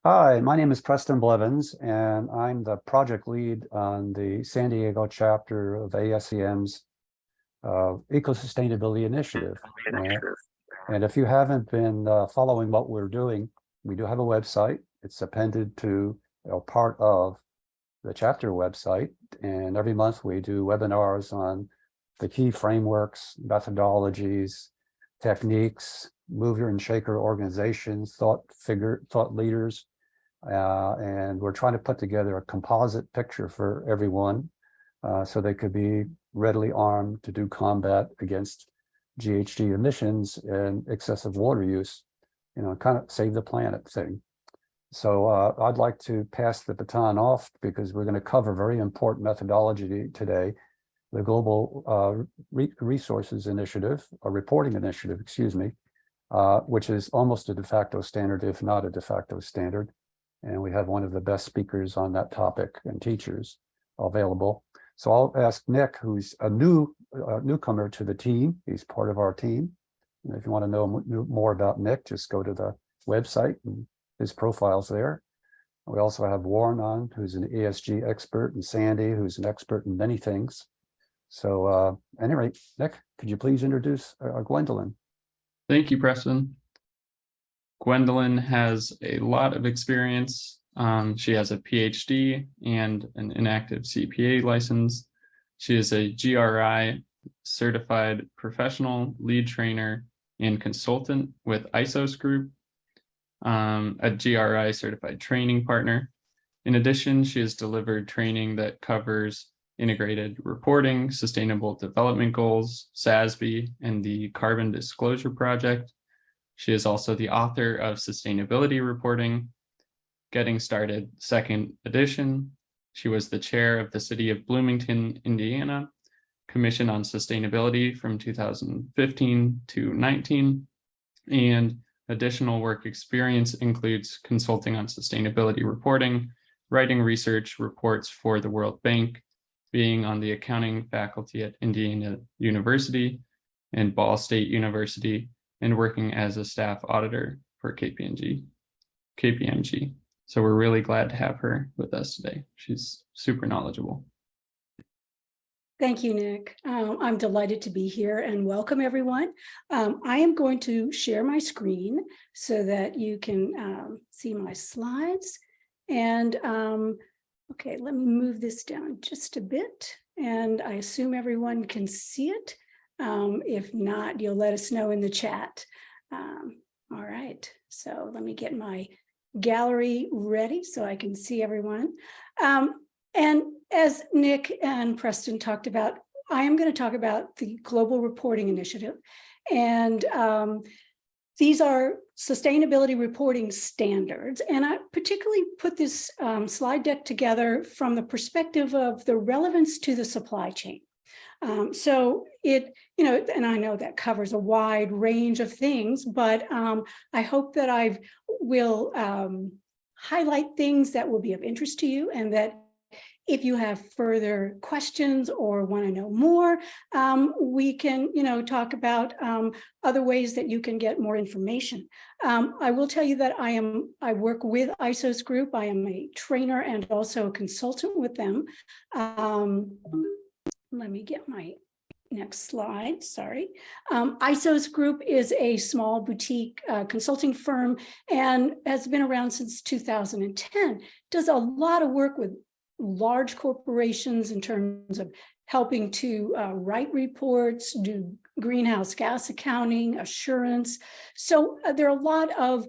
Hi, my name is Preston Blevins, and I'm the project lead on the San Diego chapter of ASEM's Eco-Sustainability Initiative. And if you haven't been following what we're doing, we do have a website. It's appended to or part of the chapter website. And every month we do webinars on the key frameworks, methodologies, techniques, mover and shaker organizations, thought leaders. And we're trying to put together a composite picture for everyone so they could be readily armed to do combat against GHG emissions and excessive water use, kind of save the planet thing. So I'd like to pass the baton off because we're going to cover very important methodology today, the Global Resources Initiative, a reporting initiative, excuse me, which is almost a de facto standard, if not a de facto standard. And we have one of the best speakers on that topic and teachers available. So I'll ask Nick, who's a newcomer to the team. He's part of our team. And if you want to know more about Nick, just go to the website and his profile's there. We also have Warren on, who's an ESG expert, and Sandy, who's an expert in many things. So anyway, Nick, could you please introduce Gwendolyn? Thank you, Preston. Gwendolyn has a lot of experience. She has a PhD and an inactive CPA license. She is a GRI certified professional lead trainer and consultant with ISOS Group, a GRI certified training partner. In addition, she has delivered training that covers integrated reporting, sustainable development goals, SASB, and the Carbon Disclosure Project. She is also the author of Sustainability Reporting, Getting Started, 2nd edition. She was the chair of the City of Bloomington, Indiana, Commission on Sustainability from 2015 to 19. And additional work experience includes consulting on sustainability reporting, writing research reports for the World Bank, being on the accounting faculty at Indiana University and Ball State University, and working as a staff auditor for KPMG. So we're really glad to have her with us today. She's super knowledgeable. Thank you, Nick. I'm delighted to be here and welcome everyone. I am going to share my screen so that you can see my slides. And okay, let me move this down just a bit. And I assume everyone can see it. If not, you'll let us know in the chat. All right, so let me get my gallery ready so I can see everyone. And as Nick and Preston talked about, I am going to talk about the Global Reporting Initiative. And these are sustainability reporting standards. And I particularly put this slide deck together from the perspective of the relevance to the supply chain. So it, and I know that covers a wide range of things, but I hope that I will highlight things that will be of interest to you, and that if you have further questions or want to know more, we can, talk about other ways that you can get more information. I will tell you that I work with ISOS Group. I am a trainer and also a consultant with them. Let me get my next slide, sorry. ISOS Group is a small boutique consulting firm and has been around since 2010. Does a lot of work with large corporations in terms of helping to write reports, do greenhouse gas accounting, assurance. So there are a lot of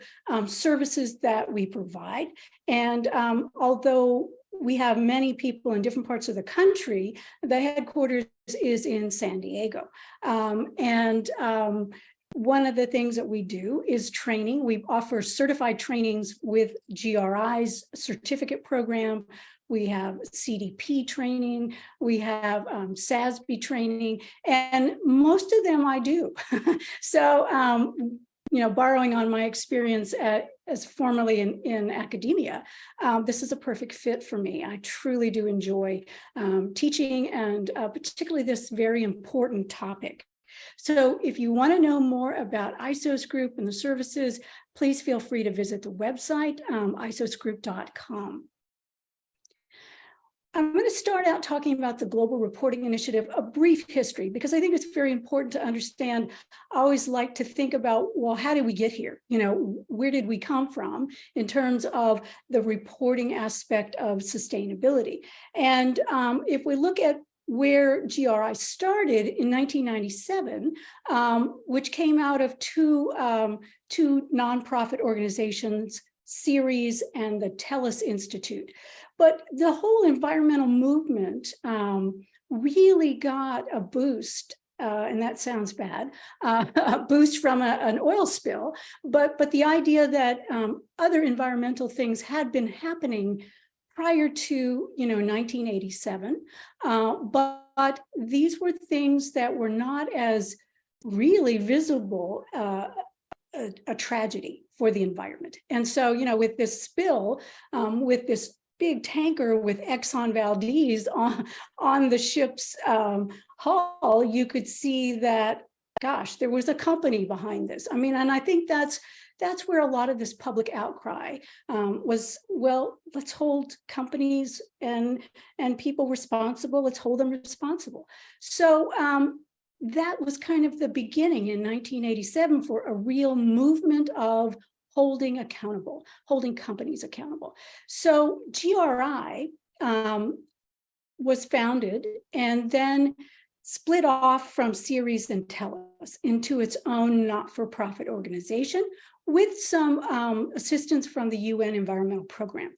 services that we provide. And although we have many people in different parts of the country, the headquarters is in San Diego. One of the things that we do is training. We offer certified trainings with GRI's certificate program. We have CDP training, we have SASB training, and most of them I do. So, borrowing on my experience as formerly in academia, this is a perfect fit for me. I truly do enjoy teaching, and particularly this very important topic. So if you want to know more about ISOS Group and the services, please feel free to visit the website, isosgroup.com. I'm going to start out talking about the Global Reporting Initiative, a brief history, because I think it's very important to understand. I always like to think about, well, how did we get here? You know, where did we come from in terms of the reporting aspect of sustainability? And if we look at where GRI started in 1997, which came out of two nonprofit organizations, Ceres and the TELUS Institute. But the whole environmental movement really got a boost, and that sounds bad, a boost from an oil spill. But the idea that other environmental things had been happening prior to 1987, but these were things that were not as really visible. A tragedy for the environment. And so, with this spill, with this big tanker with Exxon Valdez on the ship's hull, you could see that, gosh, there was a company behind this. I mean, and I think that's where a lot of this public outcry was. Well, let's hold companies and people responsible. Let's hold them responsible. So that was kind of the beginning in 1987 for a real movement of holding companies accountable. So GRI was founded and then split off from Ceres and TELUS into its own not-for-profit organization with some assistance from the UN Environmental Program.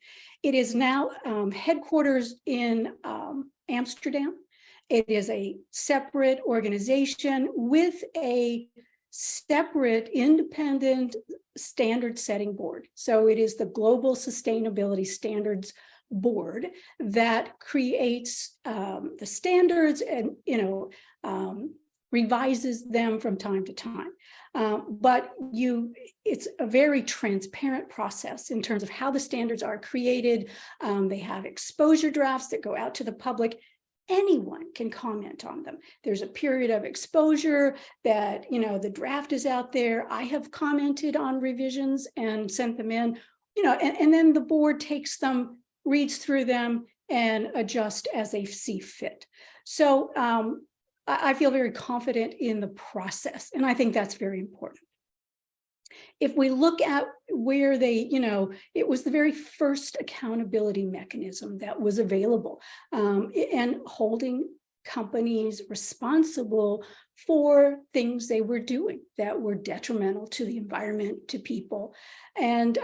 It is now headquarters in Amsterdam. It is a separate organization with a separate independent standard setting board. So it is the Global Sustainability Standards Board that creates the standards and revises them from time to time. But it's a very transparent process in terms of how the standards are created. They have exposure drafts that go out to the public. Anyone can comment on them. There's a period of exposure that, the draft is out there. I have commented on revisions and sent them in, and then the board takes them, reads through them, and adjust as they see fit. So I feel very confident in the process, and I think that's very important. If we look at where it was the very first accountability mechanism that was available, and holding companies responsible for things they were doing that were detrimental to the environment, to people. And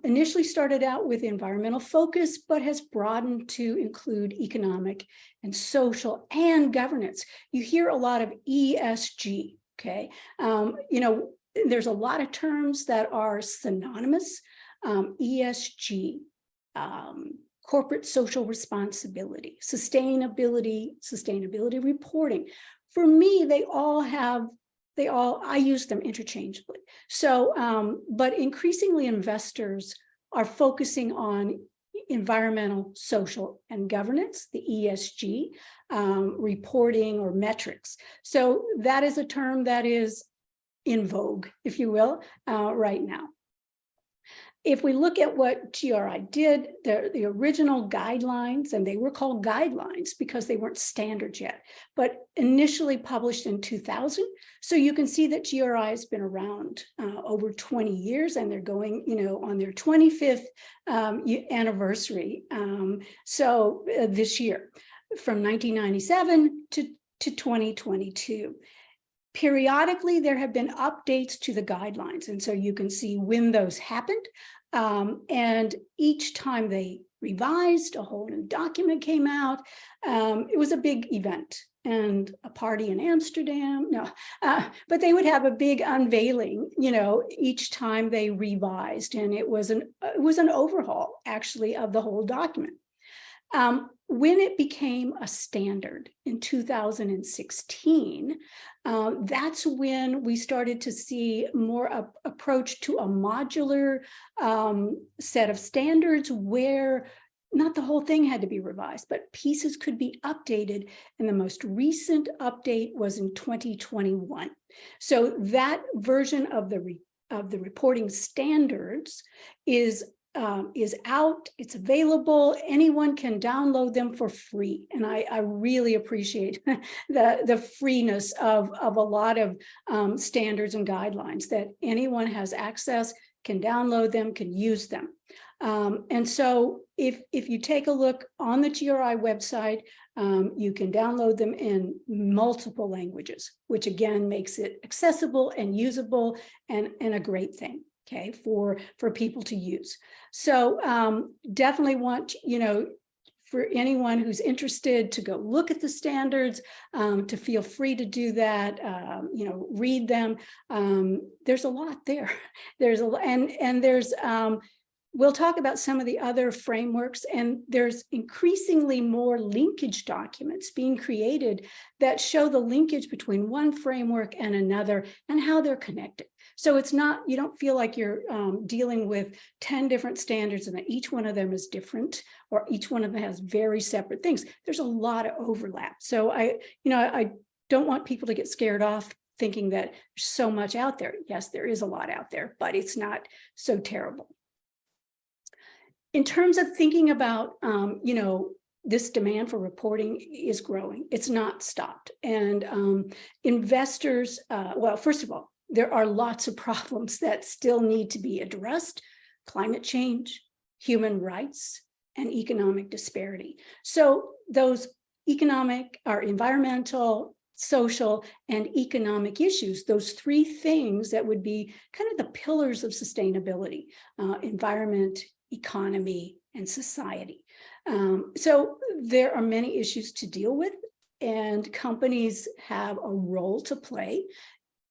initially started out with environmental focus, but has broadened to include economic and social and governance. You hear a lot of ESG, okay? There's a lot of terms that are synonymous. ESG, corporate social responsibility, sustainability reporting. For me, I use them interchangeably. So, but increasingly investors are focusing on environmental, social, and governance, the ESG, reporting or metrics. So that is a term that is in vogue, if you will, right now. If we look at what GRI did, the original guidelines, and they were called guidelines because they weren't standards yet, but initially published in 2000. So you can see that GRI has been around over 20 years, and they're going, on their 25th anniversary. So this year, from 1997 to 2022. Periodically, there have been updates to the guidelines. And so you can see when those happened. And each time they revised, a whole new document came out. It was a big event and a party in Amsterdam. No, but they would have a big unveiling, each time they revised. And it was an overhaul, actually, of the whole document. When it became a standard in 2016, that's when we started to see more approach to a modular set of standards where not the whole thing had to be revised, but pieces could be updated. And the most recent update was in 2021. So that version of the the reporting standards is out, it's available, anyone can download them for free. And I really appreciate the freeness of a lot of standards and guidelines, that anyone has access, can download them, can use them. And so if you take a look on the GRI website, you can download them in multiple languages, which again makes it accessible and usable and a great thing, okay, for people to use. So definitely want, for anyone who's interested to go look at the standards, to feel free to do that, read them. There's a lot there. There's there's we'll talk about some of the other frameworks, and there's increasingly more linkage documents being created that show the linkage between one framework and another and how they're connected. So it's not, you don't feel like you're dealing with 10 different standards and that each one of them is different, or each one of them has very separate things. There's a lot of overlap. So I don't want people to get scared off thinking that there's so much out there. Yes, there is a lot out there, but it's not so terrible. In terms of thinking about, this demand for reporting is growing. It's not stopped. And investors, well, first of all, there are lots of problems that still need to be addressed: climate change, human rights, and economic disparity. So those economic or environmental, social, and economic issues, those three things that would be kind of the pillars of sustainability: environment, economy, and society. So there are many issues to deal with, and companies have a role to play.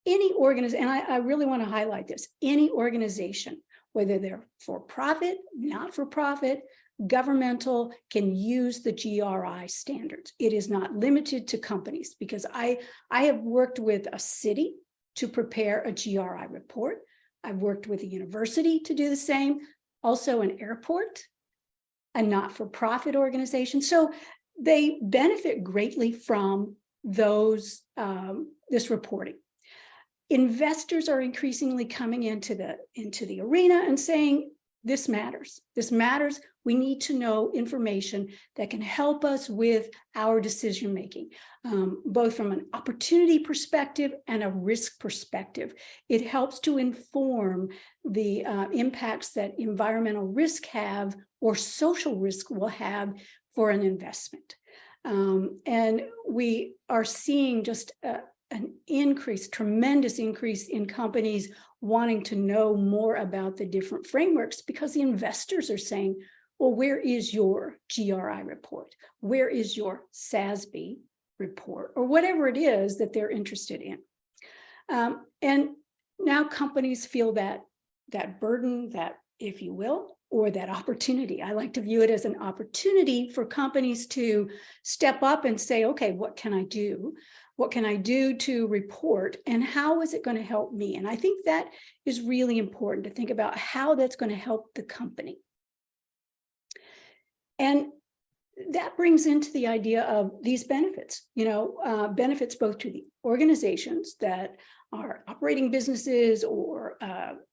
Any organization, and I really want to highlight this, any organization, whether they're for profit, not for profit, governmental, can use the GRI standards. It is not limited to companies, because I have worked with a city to prepare a GRI report. I've worked with a university to do the same, also an airport, a not-for-profit organization. So they benefit greatly from those this reporting. Investors are increasingly coming into the arena and saying, this matters. This matters. We need to know information that can help us with our decision making, both from an opportunity perspective and a risk perspective. It helps to inform the impacts that environmental risk have or social risk will have for an investment. And we are seeing just an increase, tremendous increase in companies wanting to know more about the different frameworks, because the investors are saying, well, where is your GRI report? Where is your SASB report? Or whatever it is that they're interested in. And now companies feel that burden, that, if you will, or that opportunity. I like to view it as an opportunity for companies to step up and say, okay, what can I do? What can I do to report, and how is it going to help me? And I think that is really important to think about how that's going to help the company. And that brings into the idea of these benefits, benefits both to the organizations that are operating businesses or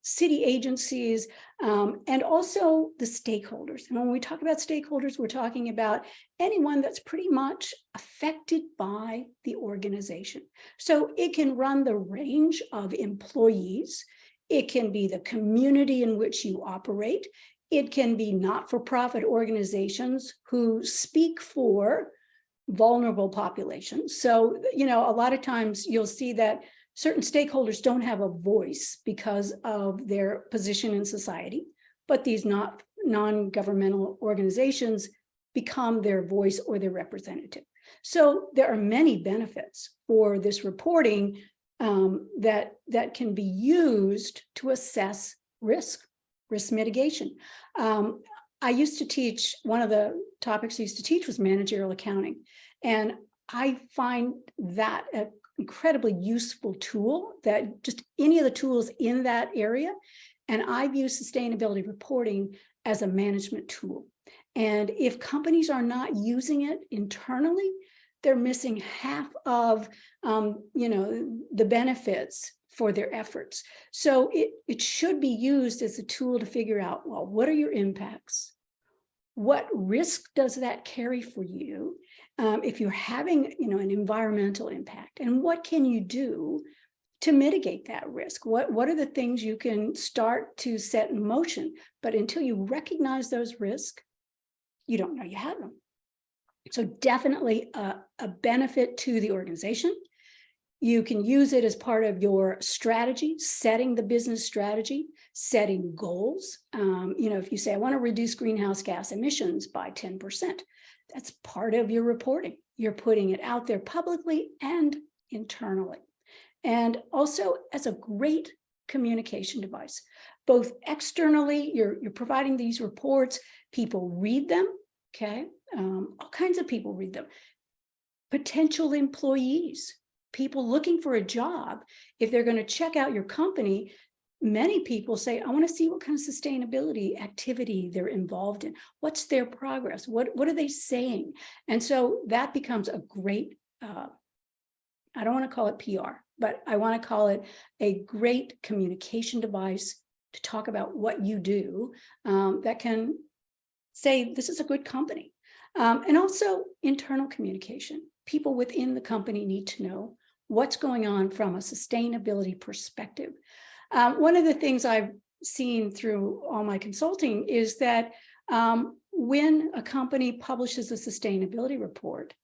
city agencies, and also the stakeholders. And when we talk about stakeholders, we're talking about anyone that's pretty much affected by the organization. So it can run the range of employees. It can be the community in which you operate. It can be not-for-profit organizations who speak for vulnerable populations. So, a lot of times you'll see that certain stakeholders don't have a voice because of their position in society, but these non-governmental organizations become their voice or their representative. So there are many benefits for this reporting that can be used to assess risk mitigation. I used to teach, one of the topics I used to teach was managerial accounting. And I find that an incredibly useful tool, that just any of the tools in that area. And I've used sustainability reporting as a management tool. And if companies are not using it internally, they're missing half of the benefits for their efforts. So it should be used as a tool to figure out, well, what are your impacts? What risk does that carry for you? If you're having, an environmental impact, and what can you do to mitigate that risk? What are the things you can start to set in motion? But until you recognize those risks, you don't know you have them. So definitely a benefit to the organization. You can use it as part of your strategy, setting the business strategy, setting goals. If you say, I want to reduce greenhouse gas emissions by 10%, that's part of your reporting. You're putting it out there publicly and internally. And also as a great communication device, both externally, you're providing these reports, people read them, okay? All kinds of people read them. Potential employees, people looking for a job, if they're going to check out your company, many people say, I want to see what kind of sustainability activity they're involved in. What's their progress? What are they saying? And so that becomes a great, I don't want to call it PR, but I want to call it a great communication device to talk about what you do that can say, this is a good company. And also internal communication. People within the company need to know what's going on from a sustainability perspective. One of the things I've seen through all my consulting is that when a company publishes a sustainability report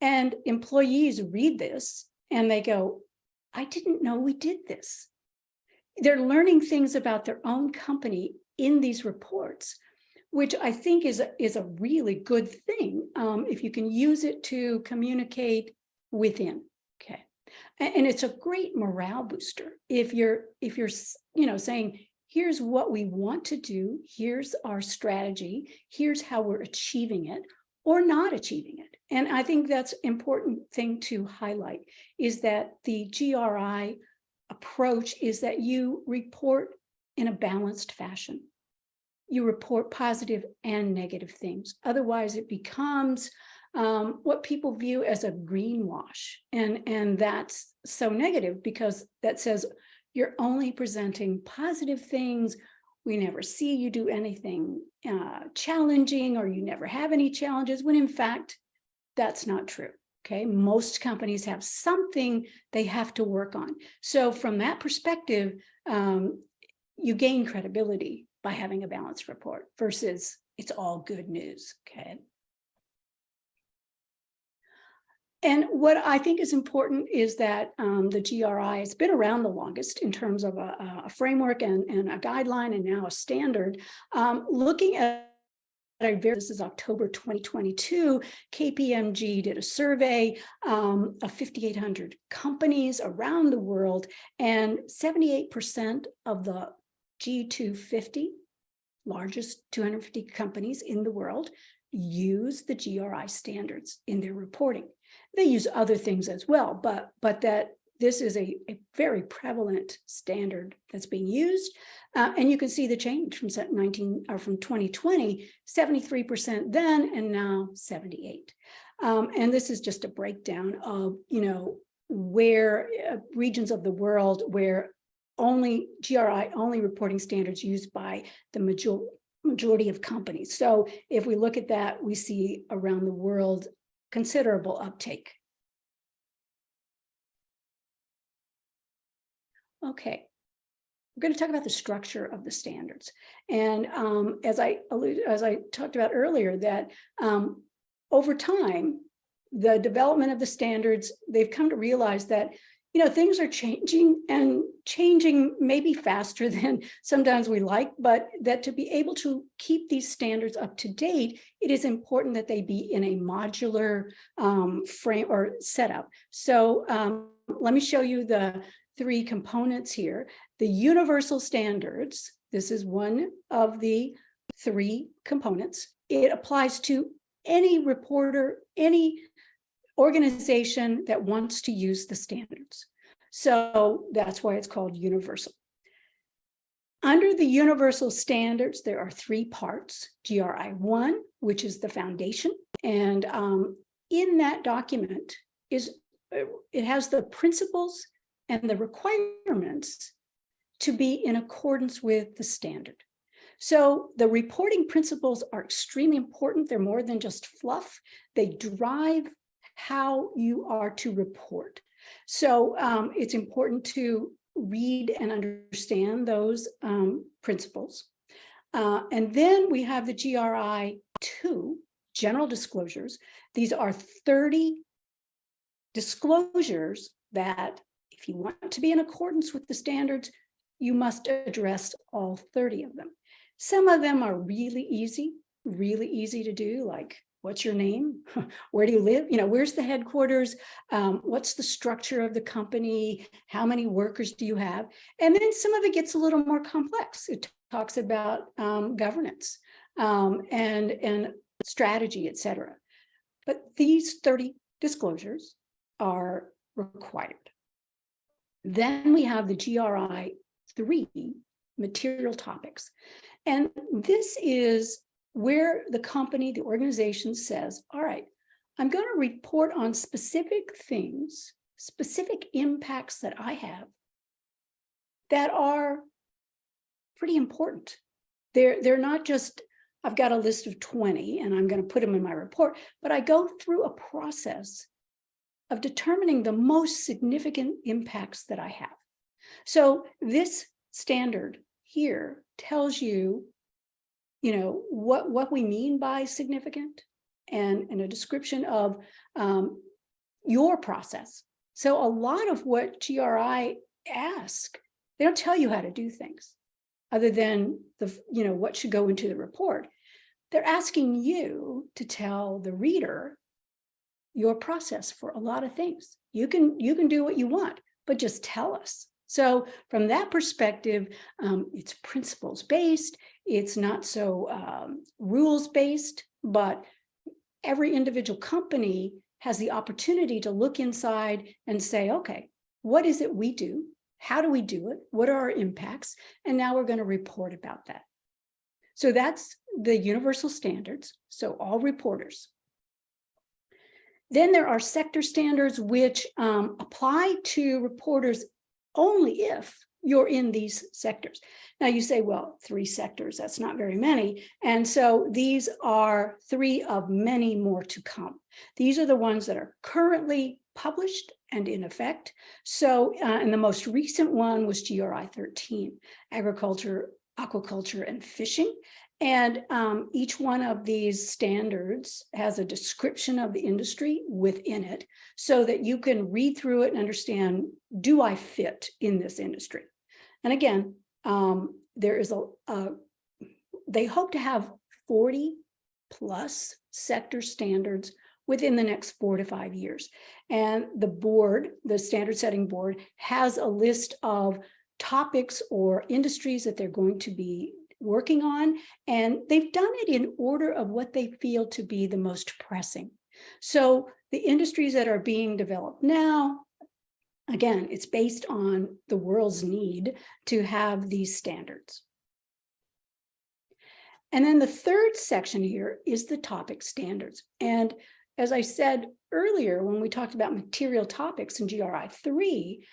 and employees read this and they go, I didn't know we did this. They're learning things about their own company in these reports, which I think is a really good thing if you can use it to communicate within. Okay, and it's a great morale booster if you're saying, here's what we want to do, here's our strategy, here's how we're achieving it or not achieving it. And I think that's an important thing to highlight, is that the GRI approach is that you report in a balanced fashion. You report positive and negative things. Otherwise, it becomes what people view as a greenwash. And that's so negative because that says you're only presenting positive things. We never see you do anything challenging, or you never have any challenges, when in fact, that's not true. Okay, most companies have something they have to work on. So from that perspective, you gain credibility by having a balanced report versus it's all good news. Okay. And what I think is important is that the GRI has been around the longest in terms of a framework and a guideline, and now a standard. Looking at this is October 2022, KPMG did a survey of 5,800 companies around the world, and 78% of the G250, largest 250 companies in the world, use the GRI standards in their reporting. They use other things as well, but that this is a very prevalent standard that's being used. And you can see the change from 2020, 73% then, and now 78%. And this is just a breakdown of, where regions of the world where only GRI, only reporting standards used by the majority of companies. So if we look at that, we see around the world considerable uptake. Okay, we're going to talk about the structure of the standards. And as I talked about earlier, that over time, the development of the standards, they've come to realize that things are changing, and changing maybe faster than sometimes we like, but that to be able to keep these standards up to date, it is important that they be in a modular frame or setup. So let me show you the three components here. The universal standards, this is one of the three components. It applies to any reporter, any organization that wants to use the standards. So that's why it's called universal. Under the universal standards, there are three parts. GRI 1, which is the foundation. And in that document, it has the principles and the requirements to be in accordance with the standard. So the reporting principles are extremely important. They're more than just fluff. They drive how you are to report. So it's important to read and understand those principles. And then we have the GRI 2, general disclosures. These are 30 disclosures that if you want to be in accordance with the standards, you must address all 30 of them. Some of them are really easy to do, like what's your name? Where do you live? Where's the headquarters? What's the structure of the company? How many workers do you have? And then some of it gets a little more complex. It talks about governance and strategy, et cetera. But these 30 disclosures are required. Then we have the GRI 3, material topics. And this is where the company, the organization says, all right, I'm going to report on specific things, specific impacts that I have that are pretty important. They're not just, I've got a list of 20 and I'm going to put them in my report, but I go through a process of determining the most significant impacts that I have. So this standard here tells you, what we mean by significant and a description of your process. So a lot of what GRI asks, they don't tell you how to do things other than what should go into the report. They're asking you to tell the reader your process for a lot of things. You can do what you want, but just tell us. So from that perspective, it's principles based. It's not so rules based, but every individual company has the opportunity to look inside and say, okay, what is it we do? How do we do it? What are our impacts? And now we're going to report about that. So that's the universal standards. So all reporters. Then there are sector standards, which apply to reporters only if you're in these sectors. Now you say, well, 3 sectors, that's not very many. And so these are 3 of many more to come. These are the ones that are currently published and in effect. So, and the most recent one was GRI 13, agriculture, aquaculture, and fishing. And each one of these standards has a description of the industry within it so that you can read through it and understand, do I fit in this industry? And again, there is they hope to have 40 plus sector standards within the next 4 to 5 years. And the board, the standard setting board, has a list of topics or industries that they're going to be working on, and they've done it in order of what they feel to be the most pressing. So the industries that are being developed now, again, it's based on the world's need to have these standards. And then the third section here is the topic standards. And as I said earlier, when we talked about material topics in GRI 3,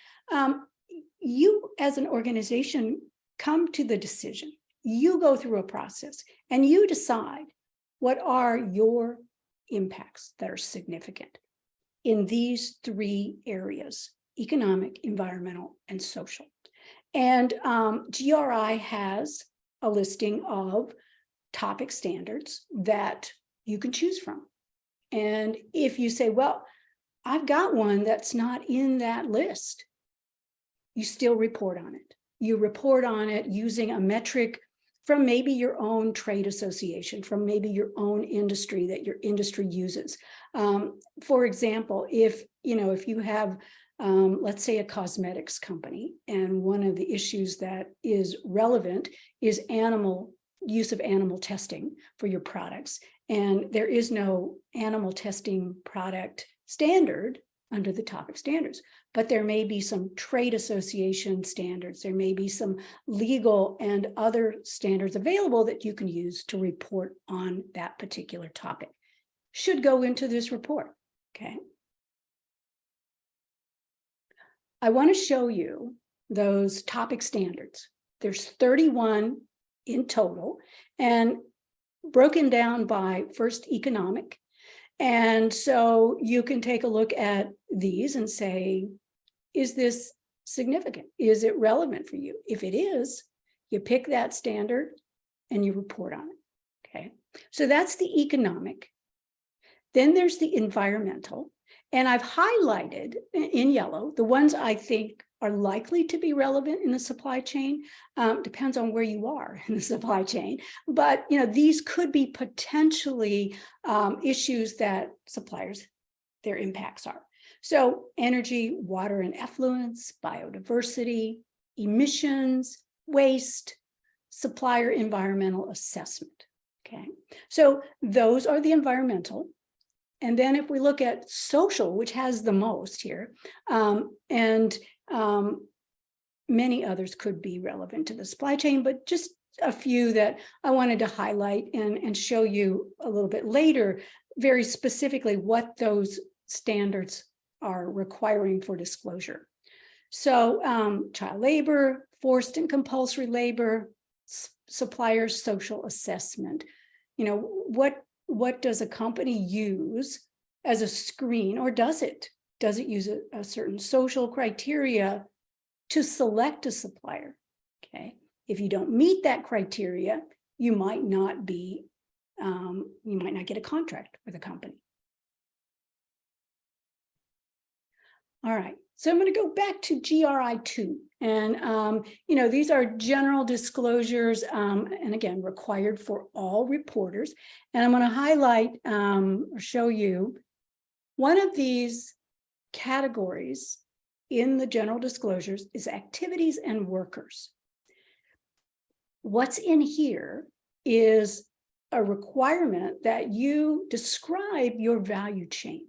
you as an organization come to the decision. You go through a process and you decide what are your impacts that are significant in these 3 areas: economic, environmental, and social. And GRI has a listing of topic standards that you can choose from. And if you say, well, I've got one that's not in that list, you still report on it. You report on it using a metric from maybe your own trade association, from maybe your own industry that your industry uses. For example, if you have, let's say, a cosmetics company, and one of the issues that is relevant is use of animal testing for your products, and there is no animal testing product standard under the topic standards, but there may be some trade association standards. There may be some legal and other standards available that you can use to report on that particular topic. Should go into this report, okay? I want to show you those topic standards. There's 31 in total and broken down by first economic. And so you can take a look at these and say, is this significant? Is it relevant for you? If it is, you pick that standard and you report on it. Okay, so that's the economic. Then there's the environmental. And I've highlighted in yellow the ones I think are likely to be relevant in the supply chain. Depends on where you are in the supply chain. But these could be potentially issues that suppliers, their impacts are. So energy, water and effluents, biodiversity, emissions, waste, supplier environmental assessment. Okay, so those are the environmental. And then if we look at social, which has the most here, and many others could be relevant to the supply chain, but just a few that I wanted to highlight and show you a little bit later, very specifically what those standards are requiring for disclosure. So child labor, forced and compulsory labor, suppliers' social assessment. What does a company use as a screen, or does it use a certain social criteria to select a supplier? Okay, if you don't meet that criteria, you might not get a contract with a company. All right, so I'm going to go back to GRI 2. And, these are general disclosures, and again, required for all reporters. And I'm going to highlight or show you one of these categories in the general disclosures is activities and workers. What's in here is a requirement that you describe your value chain.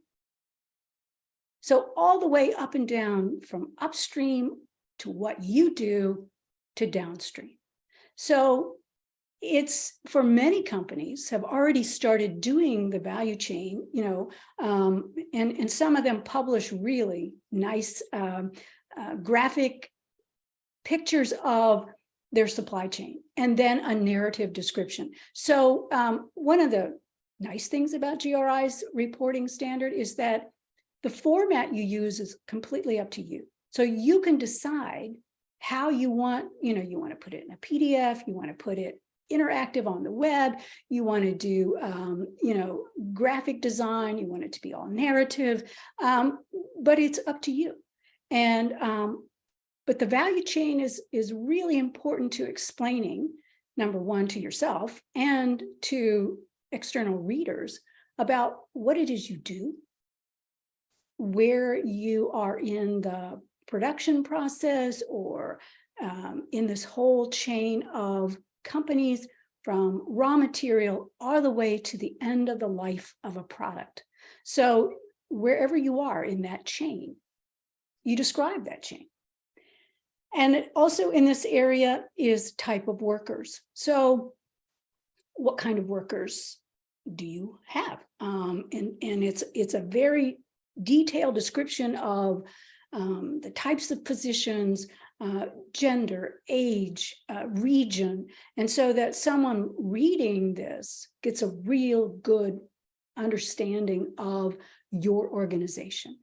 So all the way up and down from upstream to what you do to downstream. So it's for many companies have already started doing the value chain, and some of them publish really nice graphic pictures of their supply chain and then a narrative description. So one of the nice things about GRI's reporting standard is that the format you use is completely up to you. So you can decide how you want, you want to put it in a PDF, you want to put it interactive on the web, you want to do, graphic design, you want it to be all narrative, but it's up to you. And, but the value chain is really important to explaining, number one, to yourself and to external readers about what it is you do, where you are in the production process or in this whole chain of companies from raw material all the way to the end of the life of a product. So wherever you are in that chain, you describe that chain. And also in this area is type of workers. So what kind of workers do you have? And it's a very detailed description of the types of positions, gender, age, region, and so that someone reading this gets a real good understanding of your organization,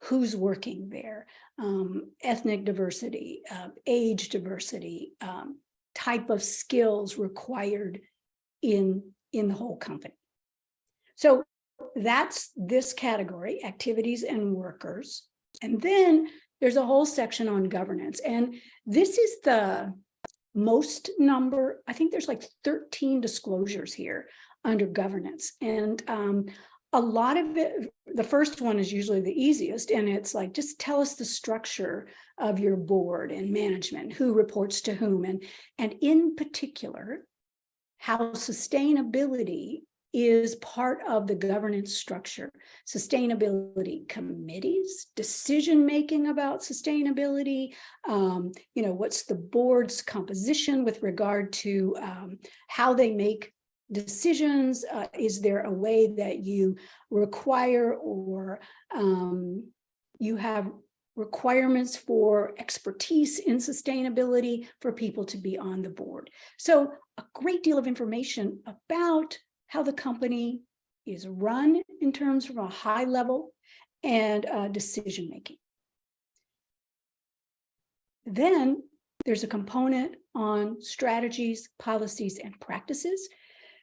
who's working there, ethnic diversity, age diversity, type of skills required in the whole company. So that's this category, activities and workers. And then there's a whole section on governance. And this is the most number, I think there's like 13 disclosures here under governance. And a lot of it, the first one is usually the easiest. And it's like, just tell us the structure of your board and management, who reports to whom, and in particular, how sustainability is part of the governance structure. Sustainability committees, decision-making about sustainability, what's the board's composition with regard to how they make decisions? Is there a way that you require or you have requirements for expertise in sustainability for people to be on the board. So a great deal of information about how the company is run in terms of a high level and decision making. Then there's a component on strategies, policies, and practices.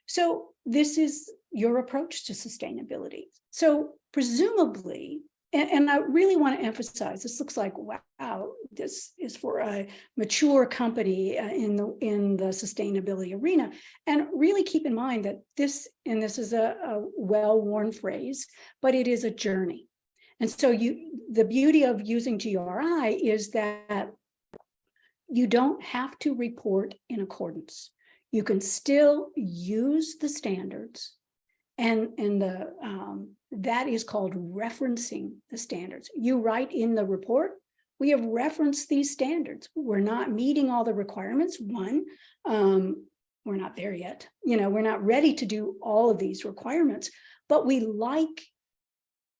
So this is your approach to sustainability. So presumably, and I really want to emphasize, this looks like, wow, this is for a mature company in the sustainability arena. And really keep in mind that this is a well-worn phrase, but it is a journey. And so the beauty of using GRI is that you don't have to report in accordance. You can still use the standards, and that is called referencing the standards. You write in the report, we have referenced these standards. We're not meeting all the requirements. One, we're not there yet. We're not ready to do all of these requirements, but we like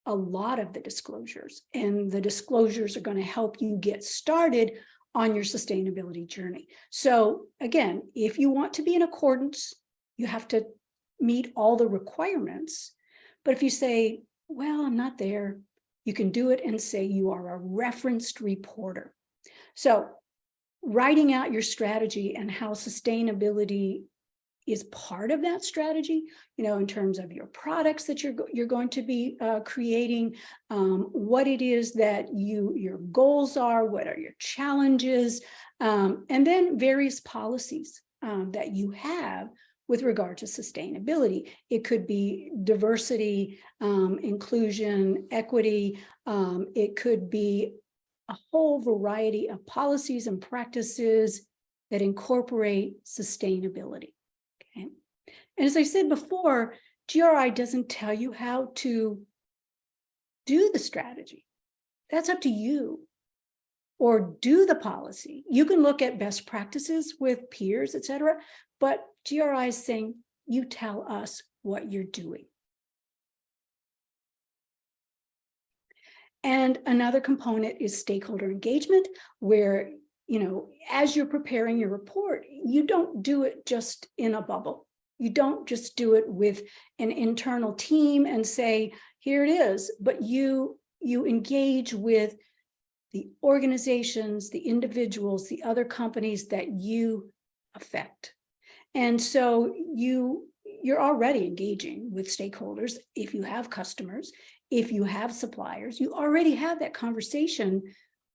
a lot of the disclosures, and the disclosures are going to help you get started on your sustainability journey. So again, if you want to be in accordance, you have to meet all the requirements. But if you say, well, I'm not there, you can do it and say you are a referenced reporter. So writing out your strategy and how sustainability is part of that strategy, in terms of your products that you're going to be creating, what it is that your goals are, what are your challenges, and then various policies that you have with regard to sustainability. It could be diversity, inclusion, equity. It could be a whole variety of policies and practices that incorporate sustainability. Okay. And as I said before, GRI doesn't tell you how to do the strategy. That's up to you. Or do the policy. You can look at best practices with peers, etc. But GRI is saying, you tell us what you're doing. And another component is stakeholder engagement, where, as you're preparing your report, you don't do it just in a bubble. You don't just do it with an internal team and say, here it is, but you engage with the organizations, the individuals, the other companies that you affect. And so you're already engaging with stakeholders. If you have customers, if you have suppliers, you already have that conversation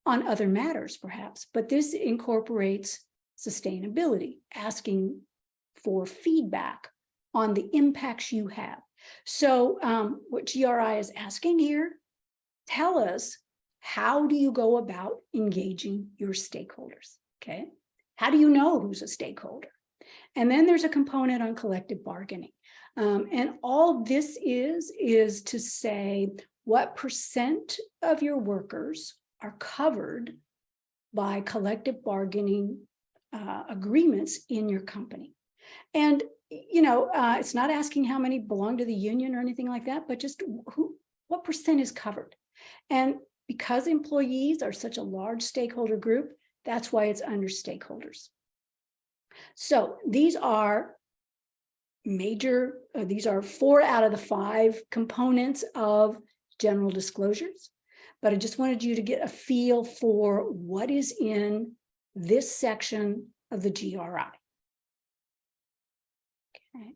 on other matters, perhaps. But this incorporates sustainability, asking for feedback on the impacts you have. So what GRI is asking here, tell us, how do you go about engaging your stakeholders? Okay. How do you know who's a stakeholder? And then there's a component on collective bargaining. And all this is to say what % of your workers are covered by collective bargaining agreements in your company. And, it's not asking how many belong to the union or anything like that, but just what % is covered. And because employees are such a large stakeholder group, that's why it's under stakeholders. So these are major, these are 4 out of the 5 components of general disclosures. But I just wanted you to get a feel for what is in this section of the GRI. Okay.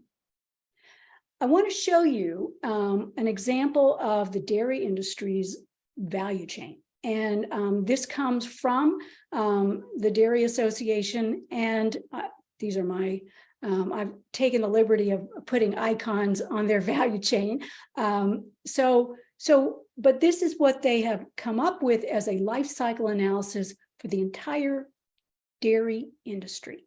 I want to show you an example of the dairy industry's value chain. And this comes from the Dairy Association, and these are my, I've taken the liberty of putting icons on their value chain. But this is what they have come up with as a life cycle analysis for the entire dairy industry.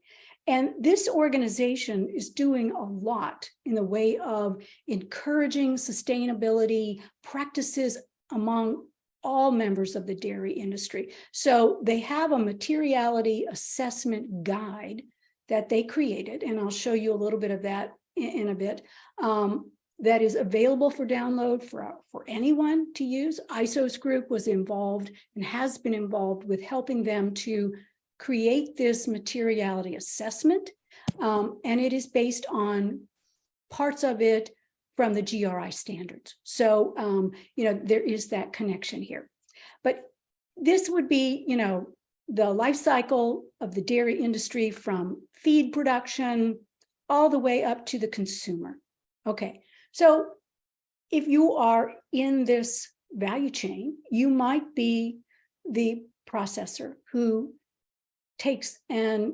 And this organization is doing a lot in the way of encouraging sustainability practices among all members of the dairy industry. So they have a materiality assessment guide that they created, and I'll show you a little bit of that in a bit, that is available for download for anyone to use. ISO's group was involved and has been involved with helping them to create this materiality assessment. And it is based on parts of it from the GRI standards. So, there is that connection here. But this would be, the life cycle of the dairy industry from feed production all the way up to the consumer. Okay, so if you are in this value chain, you might be the processor who takes the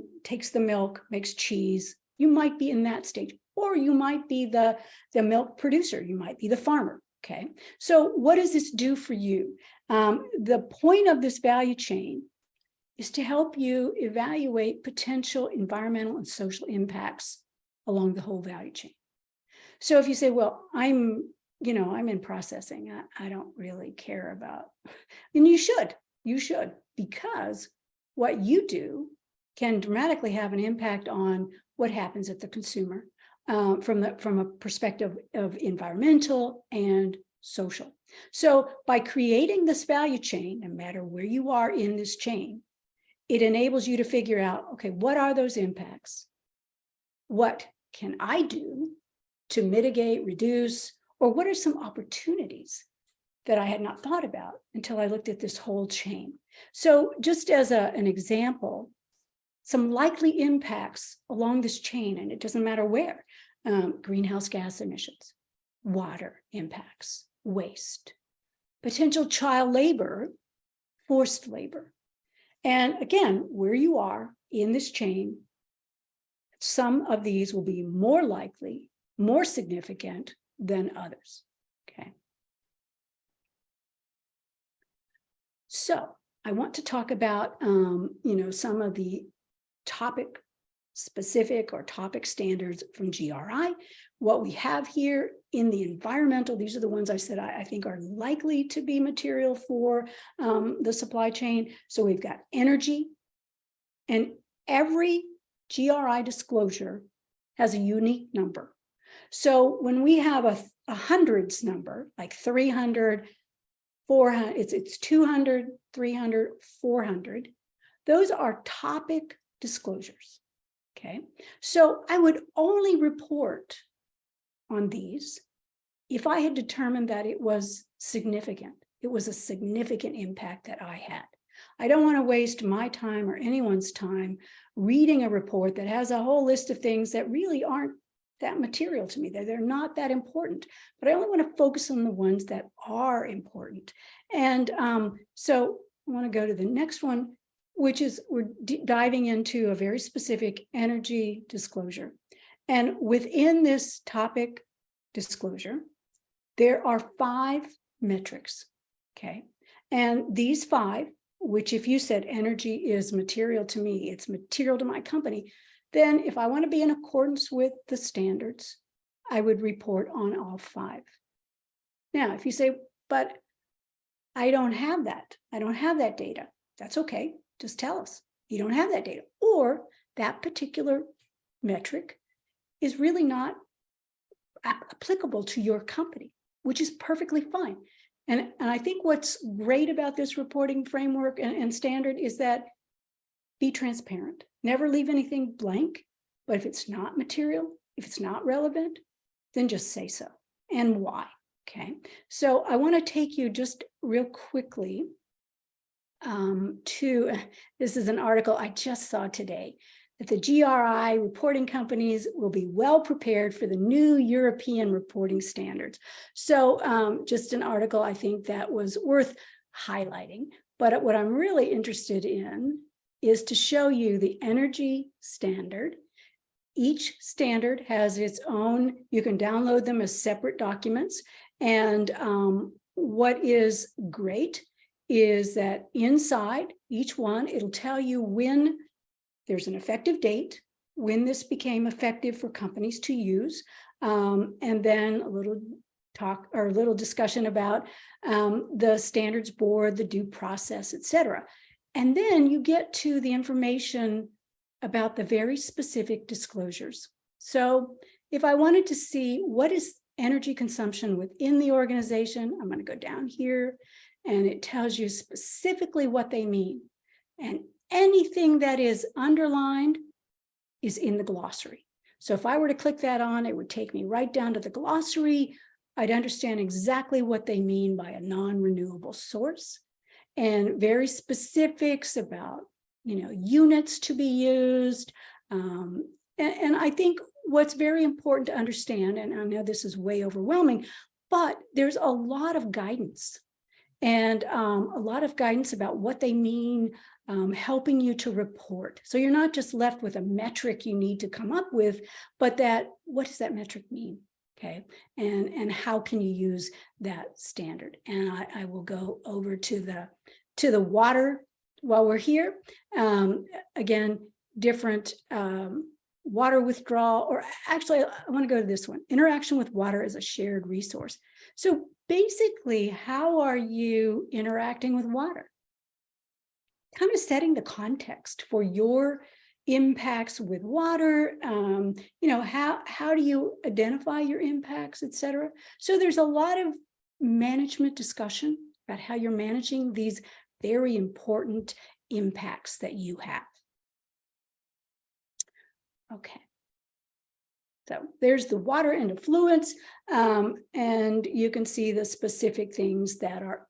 milk, makes cheese. You might be in that stage, or you might be the milk producer. You might be the farmer. Okay, so what does this do for you? The point of this value chain is to help you evaluate potential environmental and social impacts along the whole value chain. So if you say, well, I'm in processing, I don't really care about, and you should, because what you do can dramatically have an impact on what happens at the consumer from a perspective of environmental and social. So by creating this value chain, no matter where you are in this chain, it enables you to figure out, okay, what are those impacts? What can I do to mitigate, reduce, or what are some opportunities that I had not thought about until I looked at this whole chain? So just as an example, some likely impacts along this chain, and it doesn't matter where, greenhouse gas emissions, water impacts, waste, potential child labor, forced labor. And again, where you are in this chain, some of these will be more likely, more significant than others, okay? So I want to talk about, some of the topic specific or topic standards from GRI. What we have here in the environmental, these are the ones I said I think are likely to be material for the supply chain. So we've got energy, and every GRI disclosure has a unique number. So when we have a hundreds number, like 300, 400, it's 200, 300, 400, those are topic disclosures. Okay, so I would only report on these if I had determined that it was significant. It was a significant impact that I had. I don't want to waste my time or anyone's time reading a report that has a whole list of things that really aren't that material to me. They're not that important, but I only want to focus on the ones that are important. And so I want to go to the next one, which is we're diving into a very specific energy disclosure. And within this topic disclosure, there are 5 metrics, okay? And these 5, which if you said energy is material to me, it's material to my company, then if I want to be in accordance with the standards, I would report on all 5. Now, if you say, but I don't have that, data, that's okay. Just tell us you don't have that data, or that particular metric is really not applicable to your company, which is perfectly fine. And I think what's great about this reporting framework and standard is that be transparent, never leave anything blank. But if it's not material, if it's not relevant, then just say so and why. Okay, so I want to take you just real quickly this is an article I just saw today, that the GRI reporting companies will be well prepared for the new European reporting standards. So just an article I think that was worth highlighting. But what I'm really interested in is to show you the energy standard. Each standard has its own, you can download them as separate documents. And what is great is that inside each one, it'll tell you when there's an effective date, when this became effective for companies to use, and then a little talk or a little discussion about the standards board, the due process, etc. And then you get to the information about the very specific disclosures. So if I wanted to see what is energy consumption within the organization. I'm going to go down here, and it tells you specifically what they mean. And anything that is underlined is in the glossary. So if I were to click that on, it would take me right down to the glossary. I'd understand exactly what they mean by a non-renewable source, and very specifics about, units to be used. And I think what's very important to understand, and I know this is way overwhelming, but there's a lot of guidance, and a lot of guidance about what they mean, helping you to report. So you're not just left with a metric you need to come up with, but what does that metric mean? Okay, and how can you use that standard? And I will go over to the water while we're here. Again, different water withdrawal, or actually, I want to go to this one. Interaction with water as a shared resource. So basically, how are you interacting with water? Kind of setting the context for your impacts with water. How do you identify your impacts, et cetera? So there's a lot of management discussion about how you're managing these very important impacts that you have. Okay. So there's the water and effluents, and you can see the specific things that are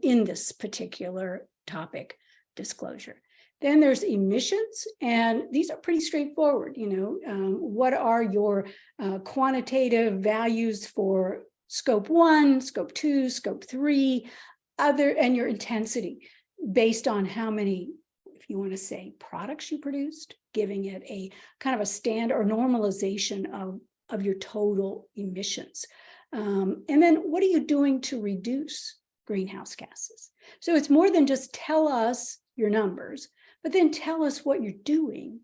in this particular topic disclosure. Then there's emissions, and these are pretty straightforward. What are your quantitative values for scope 1, scope 2, scope 3, and your intensity based on how many, if you want to say, products you produced, giving it a kind of a stand or normalization of your total emissions. And then what are you doing to reduce greenhouse gases? So it's more than just tell us your numbers, but then tell us what you're doing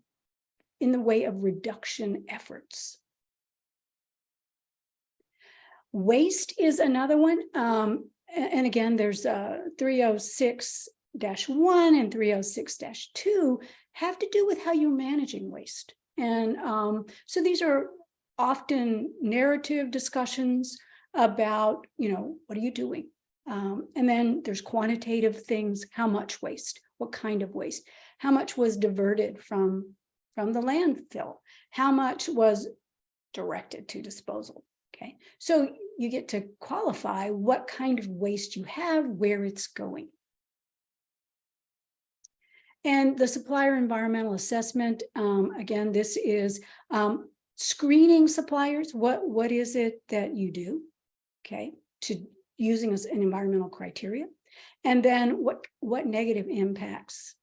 in the way of reduction efforts. Waste is another one. And again, there's 306-1 and 306-2 have to do with how you're managing waste. And so these are often narrative discussions about, what are you doing? And then there's quantitative things: how much waste, what kind of waste, how much was diverted from the landfill, how much was directed to disposal. Okay, so you get to qualify what kind of waste you have, where it's going. And the supplier environmental assessment, again, this is screening suppliers. What is it that you do, okay, to using as an environmental criteria? And then what negative impacts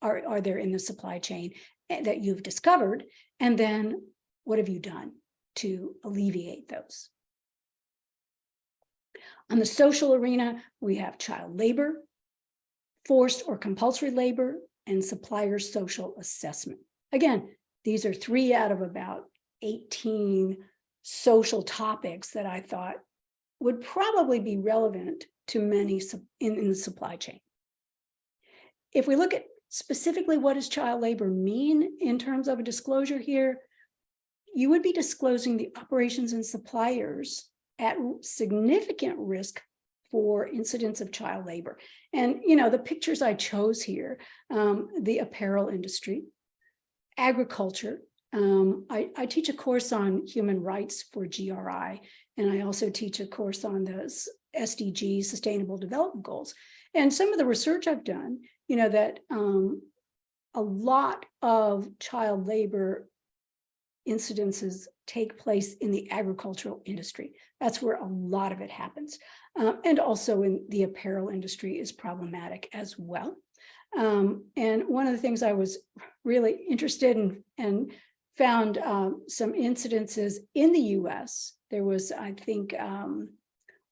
are there in the supply chain that you've discovered? And then what have you done to alleviate those? On the social arena, we have child labor, forced or compulsory labor, and supplier social assessment. Again, these are 3 out of about 18 social topics that I thought would probably be relevant to many in the supply chain. If we look at specifically what does child labor mean in terms of a disclosure here, you would be disclosing the operations and suppliers at significant risk for incidents of child labor. And, the pictures I chose here, the apparel industry, agriculture. I teach a course on human rights for GRI, and I also teach a course on the SDG, Sustainable Development Goals. And some of the research I've done, that a lot of child labor incidences take place in the agricultural industry. That's where a lot of it happens. And also in the apparel industry is problematic as well. And one of the things I was really interested in and found some incidences in the US. There was, I think,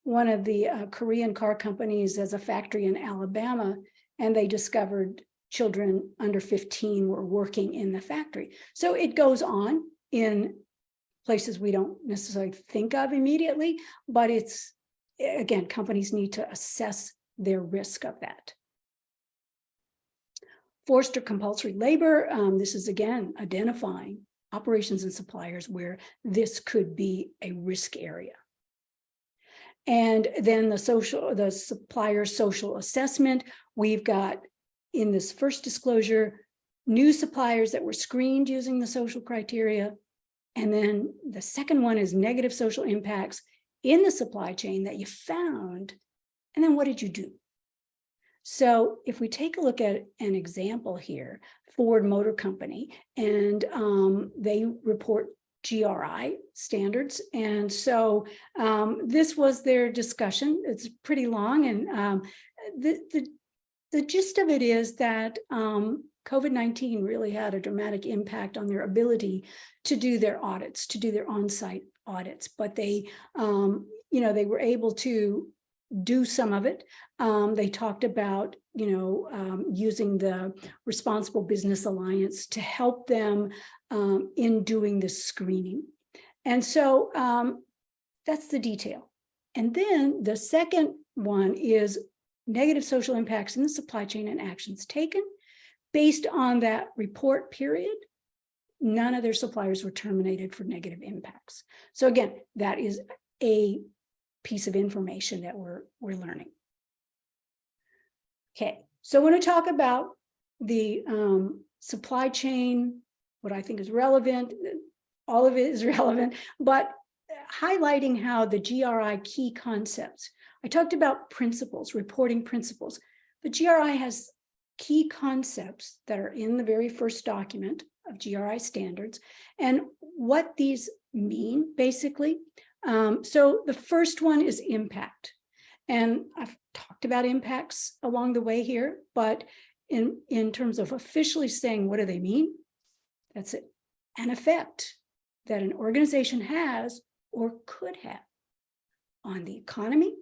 one of the Korean car companies has a factory in Alabama, and they discovered children under 15 were working in the factory. So it goes on in places we don't necessarily think of immediately, but it's, again, companies need to assess their risk of that. Forced or compulsory labor, this is again identifying operations and suppliers where this could be a risk area. And then the supplier social assessment, we've got in this first disclosure, new suppliers that were screened using the social criteria. And then the second one is negative social impacts in the supply chain that you found. And then what did you do? So if we take a look at an example here, Ford Motor Company, and they report GRI standards. And so this was their discussion. It's pretty long. And the gist of it is that COVID-19 really had a dramatic impact on their ability to do their audits, to do their on-site audits. But they, they were able to do some of it. They talked about, using the Responsible Business Alliance to help them in doing this screening. And so that's the detail. And then the second one is negative social impacts in the supply chain and actions taken. Based on that report period, none of their suppliers were terminated for negative impacts. So again, that is a piece of information that we're learning. Okay, so I want to talk about the supply chain, what I think is relevant. All of it is relevant, but highlighting how the GRI key concepts. I talked about principles, reporting principles, but GRI has key concepts that are in the very first document of GRI standards and what these mean, basically. So the first one is impact. And I've talked about impacts along the way here, but in terms of officially saying what do they mean, that's it. An effect that an organization has or could have on the economy,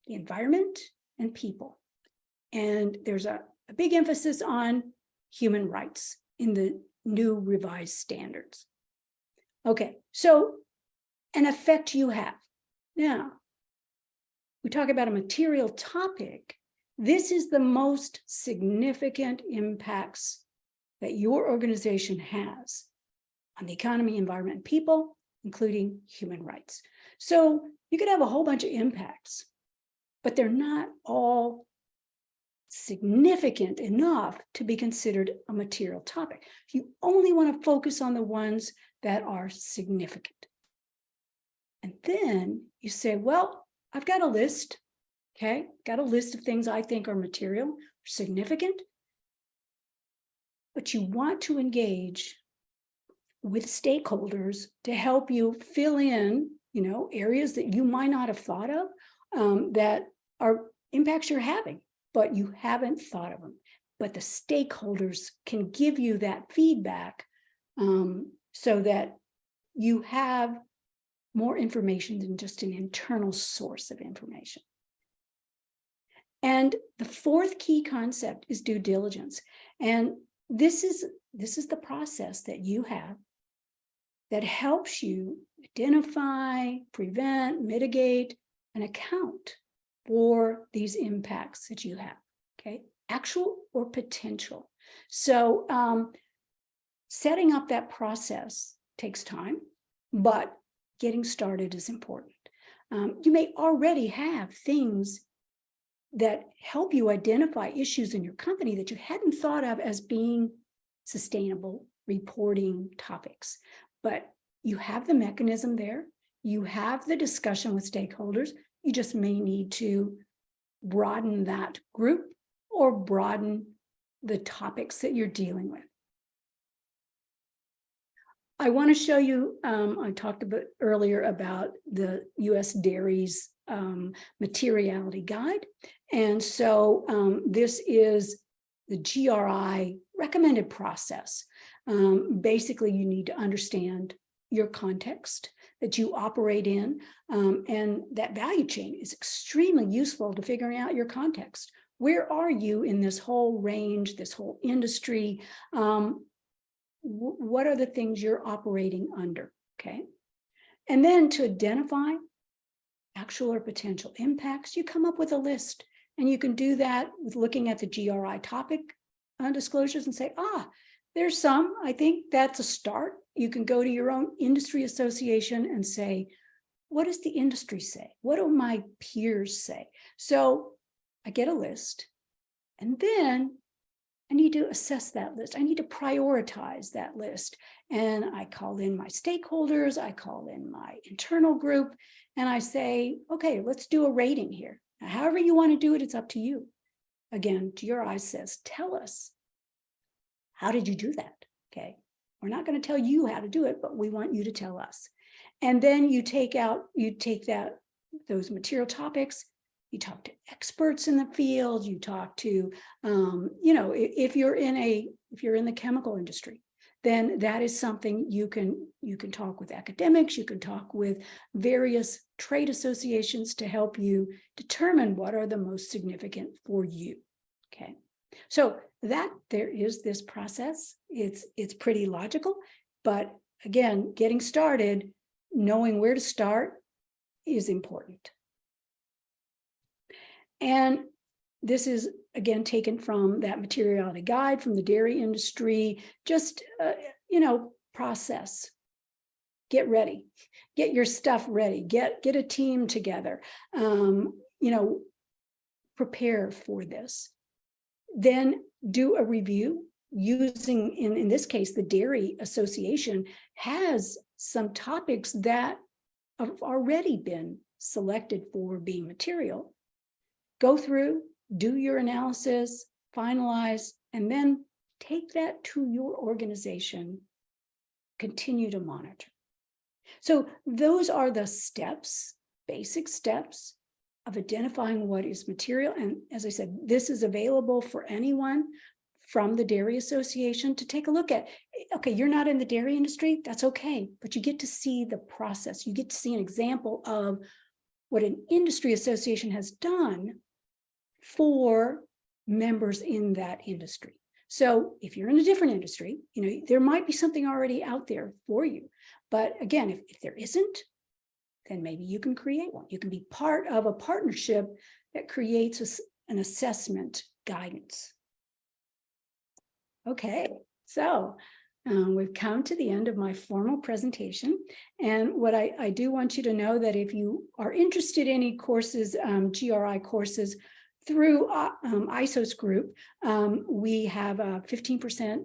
the environment, and people. And there's a big emphasis on human rights in the new revised standards. Okay, so an effect you have. Now, we talk about a material topic. This is the most significant impacts that your organization has on the economy, environment, and people, including human rights. So you could have a whole bunch of impacts, but they're not all significant enough to be considered a material topic. You only want to focus on the ones that are significant. And then you say, well, I've got a list, okay? Got a list of things I think are material, or significant, but you want to engage with stakeholders to help you fill in, areas that you might not have thought of that are impacts you're having, but you haven't thought of them. But the stakeholders can give you that feedback so that you have more information than just an internal source of information. And the fourth key concept is due diligence. And this is the process that you have that helps you identify, prevent, mitigate, and account for these impacts that you have, okay? Actual or potential. So setting up that process takes time, but getting started is important. You may already have things that help you identify issues in your company that you hadn't thought of as being sustainable reporting topics, but you have the mechanism there. You have the discussion with stakeholders. You just may need to broaden that group or broaden the topics that you're dealing with. I want to show you, I talked about earlier about the U.S. Dairy's materiality guide. And so this is the GRI recommended process. Basically, you need to understand your context that you operate in, and that value chain is extremely useful to figuring out your context. Where are you in this whole range, this whole industry? What are the things you're operating under, okay? And then to identify actual or potential impacts, you come up with a list. And you can do that with looking at the GRI topic disclosures and say, there's some. I think that's a start. you can go to your own industry association and say, what does the industry say? What do my peers say? So I get a list, and then I need to assess that list. I need to prioritize that list. And I call in my stakeholders, I call in my internal group, and I say, okay, let's do a rating here. Now, however you want to do it, it's up to you. Again, GRI says, tell us, how did you do that? Okay, we're not going to tell you how to do it, but we want you to tell us. And then you take those material topics, you talk to experts in the field, you talk to, if you're in the chemical industry, then that is something you can talk with academics, you can talk with various trade associations to help you determine what are the most significant for you. Okay, so that there is this process. It's pretty logical, but again, getting started, knowing where to start is important. And this is, again, taken from that materiality guide from the dairy industry. Just, process. Get ready. Get your stuff ready. Get a team together. Prepare for this. Then do a review using, in this case, the Dairy Association has some topics that have already been selected for being material. Go through, do your analysis, finalize, and then take that to your organization. Continue to monitor. So those are the steps, basic steps of identifying what is material. And as I said, this is available for anyone from the Dairy Association to take a look at. Okay, you're not in the dairy industry, that's okay, but you get to see the process. You get to see an example of what an industry association has done for members in that industry. So if you're in a different industry, there might be something already out there for you. But again, if there isn't, then maybe you can create one. You can be part of a partnership that creates an assessment guidance. Okay, so we've come to the end of my formal presentation. And what I do want you to know that if you are interested in any courses, GRI courses, through ISO's group, we have a 15%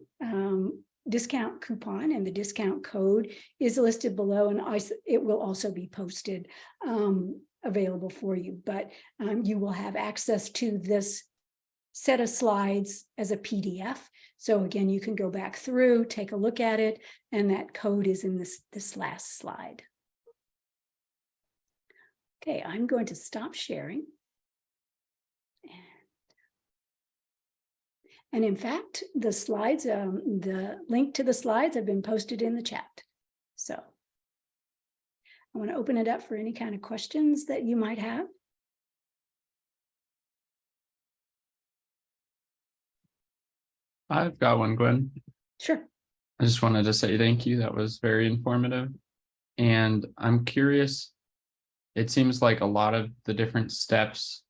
discount coupon, and the discount code is listed below, and it will also be posted available for you. But you will have access to this set of slides as a PDF. So again, you can go back through, take a look at it, and that code is in this last slide. Okay, I'm going to stop sharing. And in fact, the slides, the link to the slides have been posted in the chat. So I want to open it up for any kind of questions that you might have. I've got one, Gwen. Sure. I just wanted to say thank you. That was very informative. And I'm curious, it seems like a lot of the different steps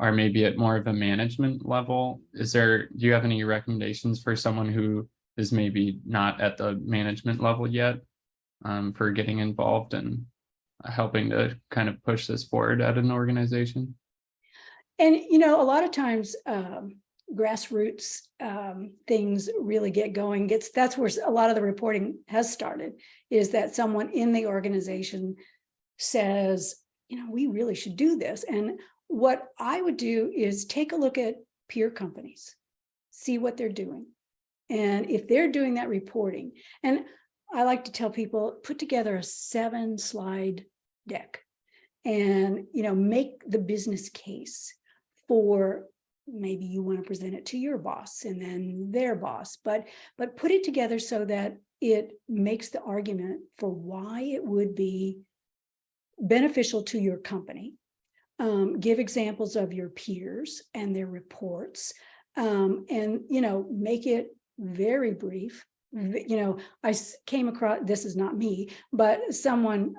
are maybe at more of a management level. Do you have any recommendations for someone who is maybe not at the management level yet, for getting involved and helping to kind of push this forward at an organization? And, a lot of times grassroots things really get going. That's where a lot of the reporting has started, is that someone in the organization says, we really should do this. And what I would do is take a look at peer companies, see what they're doing. And if they're doing that reporting, and I like to tell people, put together a 7-slide deck and, make the business case for, maybe you want to present it to your boss and then their boss, but put it together so that it makes the argument for why it would be beneficial to your company. Give examples of your peers and their reports, and, make it very brief. I came across, this is not me, but someone,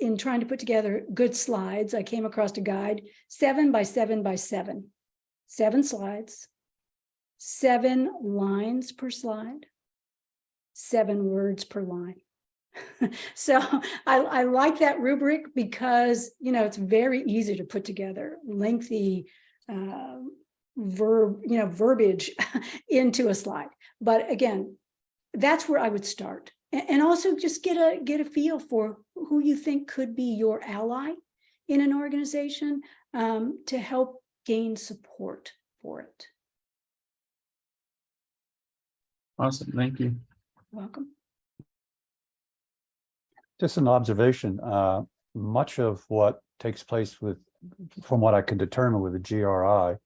in trying to put together good slides, I came across a guide, 7 by 7 by 7, 7 slides, 7 lines per slide, 7 words per line. So I like that rubric because, it's very easy to put together lengthy verbiage into a slide. But again, that's where I would start. And also just get a feel for who you think could be your ally in an organization to help gain support for it. Awesome. Thank you. Welcome. Just an observation, much of what takes place from what I can determine with the GRI,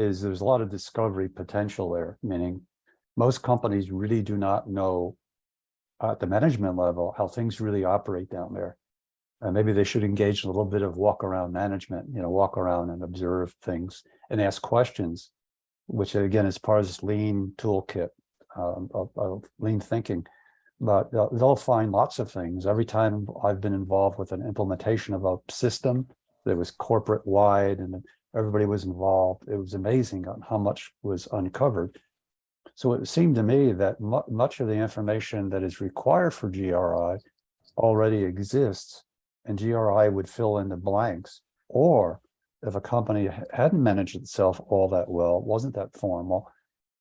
is there's a lot of discovery potential there, meaning most companies really do not know at the management level how things really operate down there. And maybe they should engage in a little bit of walk around management, walk around and observe things and ask questions, which again is part of this lean toolkit of lean thinking. But they'll find lots of things. Every time I've been involved with an implementation of a system that was corporate wide and everybody was involved, it was amazing on how much was uncovered. So it seemed to me that much of the information that is required for GRI already exists, and GRI would fill in the blanks. Or if a company hadn't managed itself all that well, wasn't that formal,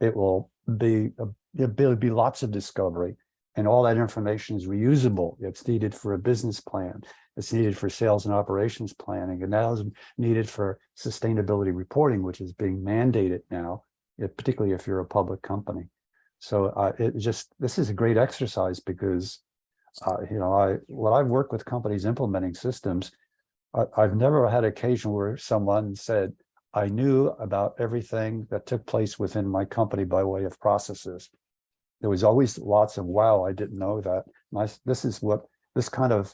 it will be there'll be lots of discovery. And all that information is reusable. It's needed for a business plan. It's needed for sales and operations planning. And now is needed for sustainability reporting, which is being mandated now, particularly if you're a public company. So this is a great exercise because, when I've worked with companies implementing systems, I've never had an occasion where someone said, I knew about everything that took place within my company by way of processes. There was always lots of, wow, I didn't know that. This kind of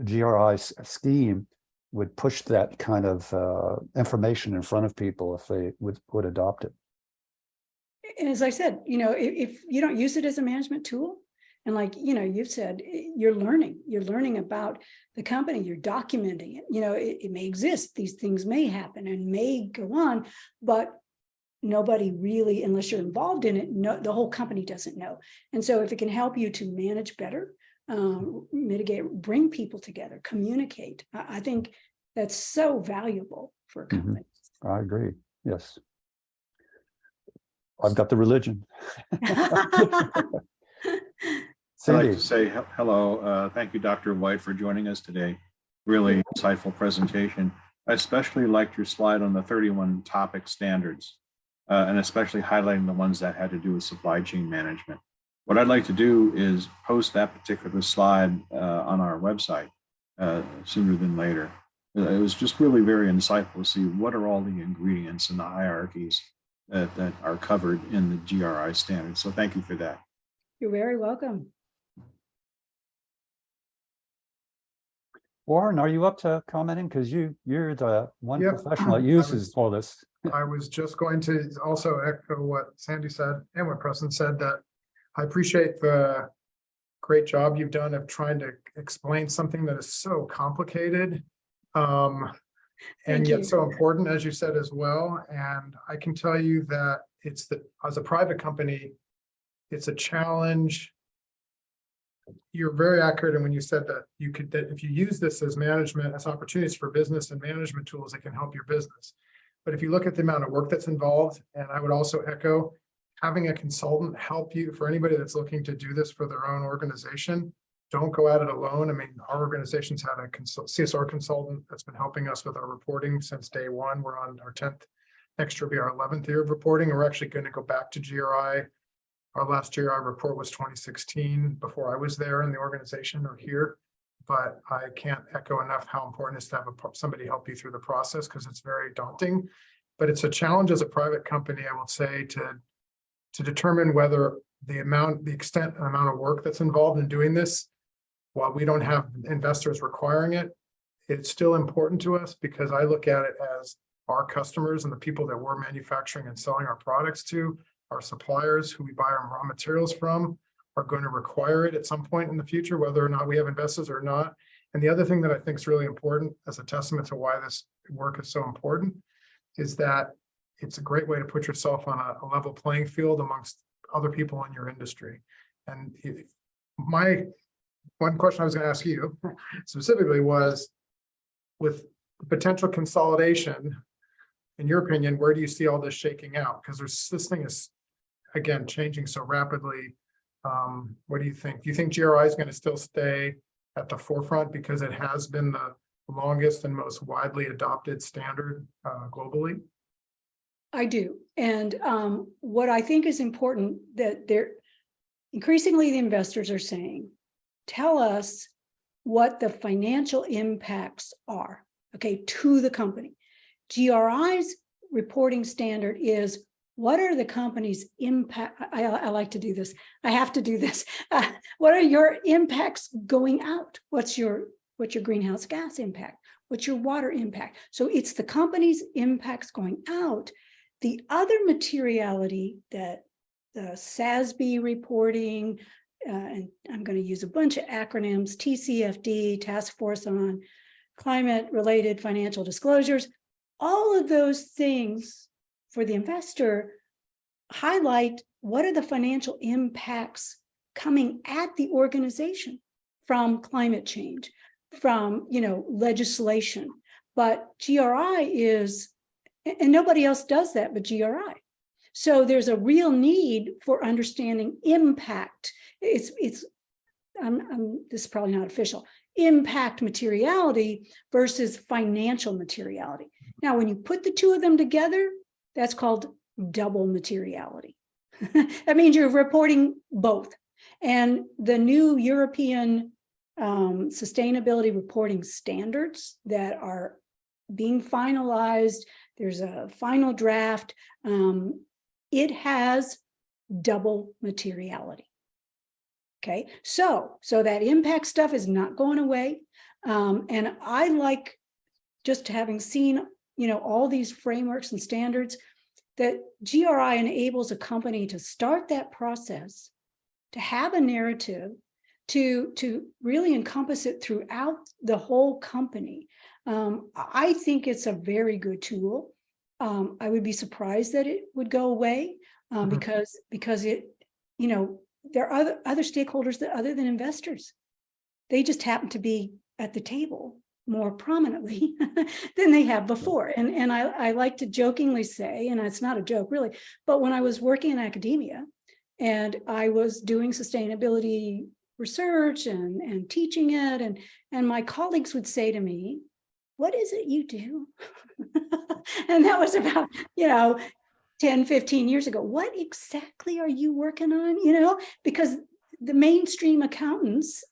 GRI scheme would push that kind of information in front of people if they would adopt it. And as I said, if you don't use it as a management tool, and like, you've said, you're learning about the company, you're documenting it, it may exist, these things may happen and may go on, but nobody really, unless you're involved in it, the whole company doesn't know. And so if it can help you to manage better, mitigate, bring people together, communicate, I think that's so valuable for a company. I agree. Yes. I've got the religion. I'd like to say hello. Thank you, Dr. White, for joining us today. Really insightful presentation. I especially liked your slide on the 31 topic standards. And especially highlighting the ones that had to do with supply chain management. What I'd like to do is post that particular slide on our website sooner than later. It was just really very insightful to see what are all the ingredients and the hierarchies that are covered in the GRI standards. So thank you for that. You're very welcome. Warren, are you up to commenting? Because you're the one professional that uses all this. I was just going to also echo what Sandy said and what Preston said, that I appreciate the great job you've done of trying to explain something that is so complicated and yet so important, as you said as well. And I can tell you that as a private company, it's a challenge. You're very accurate. And when you said that if you use this as management, as opportunities for business and management tools, it can help your business. But if you look at the amount of work that's involved, and I would also echo having a consultant help you, for anybody that's looking to do this for their own organization, don't go at it alone. I mean, our organization's had a CSR consultant that's been helping us with our reporting since day one. We're on our 10th, next year will be our 11th year of reporting. We're actually going to go back to GRI. Our last GRI report was 2016, before I was there in the organization or here. But I can't echo enough how important it is to have somebody help you through the process, because it's very daunting. But it's a challenge as a private company, I will say, to determine whether the extent and amount of work that's involved in doing this, while we don't have investors requiring it, it's still important to us, because I look at it as our customers and the people that we're manufacturing and selling our products to, our suppliers who we buy our raw materials from, are going to require it at some point in the future, whether or not we have investors or not. And the other thing that I think is really important, as a testament to why this work is so important, is that it's a great way to put yourself on a level playing field amongst other people in your industry. And my one question I was going to ask you specifically was, with potential consolidation, in your opinion, where do you see all this shaking out? Because this thing is, again, changing so rapidly. What do you think? Do you think GRI is going to still stay at the forefront because it has been the longest and most widely adopted standard globally? I do. And what I think is important that increasingly the investors are saying, tell us what the financial impacts are, okay, to the company. GRI's reporting standard is, what are the company's impact? I like to do this. I have to do this. What are your impacts going out? What's your greenhouse gas impact? What's your water impact? So it's the company's impacts going out. The other materiality that the SASB reporting, and I'm going to use a bunch of acronyms, TCFD, Task Force on Climate-Related Financial Disclosures, all of those things for the investor highlight what are the financial impacts coming at the organization from climate change, from legislation. But GRI is, and nobody else does that but GRI. So there's a real need for understanding impact. This is probably not official, impact materiality versus financial materiality. Now, when you put the two of them together, that's called double materiality. That means you're reporting both. And the new European sustainability reporting standards that are being finalized, there's a final draft, it has double materiality. Okay, so that impact stuff is not going away. And I like, just having seen, all these frameworks and standards, that GRI enables a company to start that process, to have a narrative, to really encompass it throughout the whole company. I think it's a very good tool. I would be surprised that it would go away because it, there are other stakeholders that other than investors. They just happen to be at the table more prominently than they have before. And I like to jokingly say, and it's not a joke really, but when I was working in academia and I was doing sustainability research and teaching it, and my colleagues would say to me, what is it you do? And that was about, 10, 15 years ago. What exactly are you working on? Because the mainstream accountants,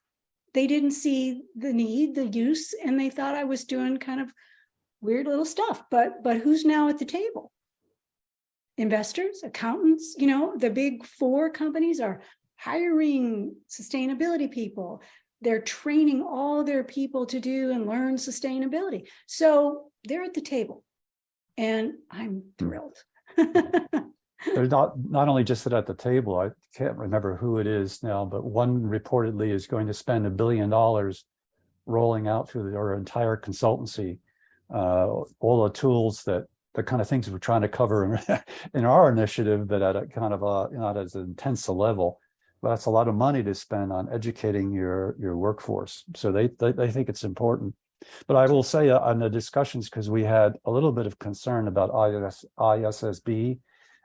they didn't see the need, the use, and they thought I was doing kind of weird little stuff. But who's now at the table? Investors, accountants, the big four companies are hiring sustainability people. They're training all their people to do and learn sustainability. So they're at the table, and I'm thrilled. They're not only just sit at the table. I can't remember who it is now, but one reportedly is going to spend $1 billion rolling out through their entire consultancy, all the tools the kind of things we're trying to cover in our initiative, but at a kind of not as intense a level. But that's a lot of money to spend on educating your workforce. So they think it's important. But I will say on the discussions, because we had a little bit of concern about ISSB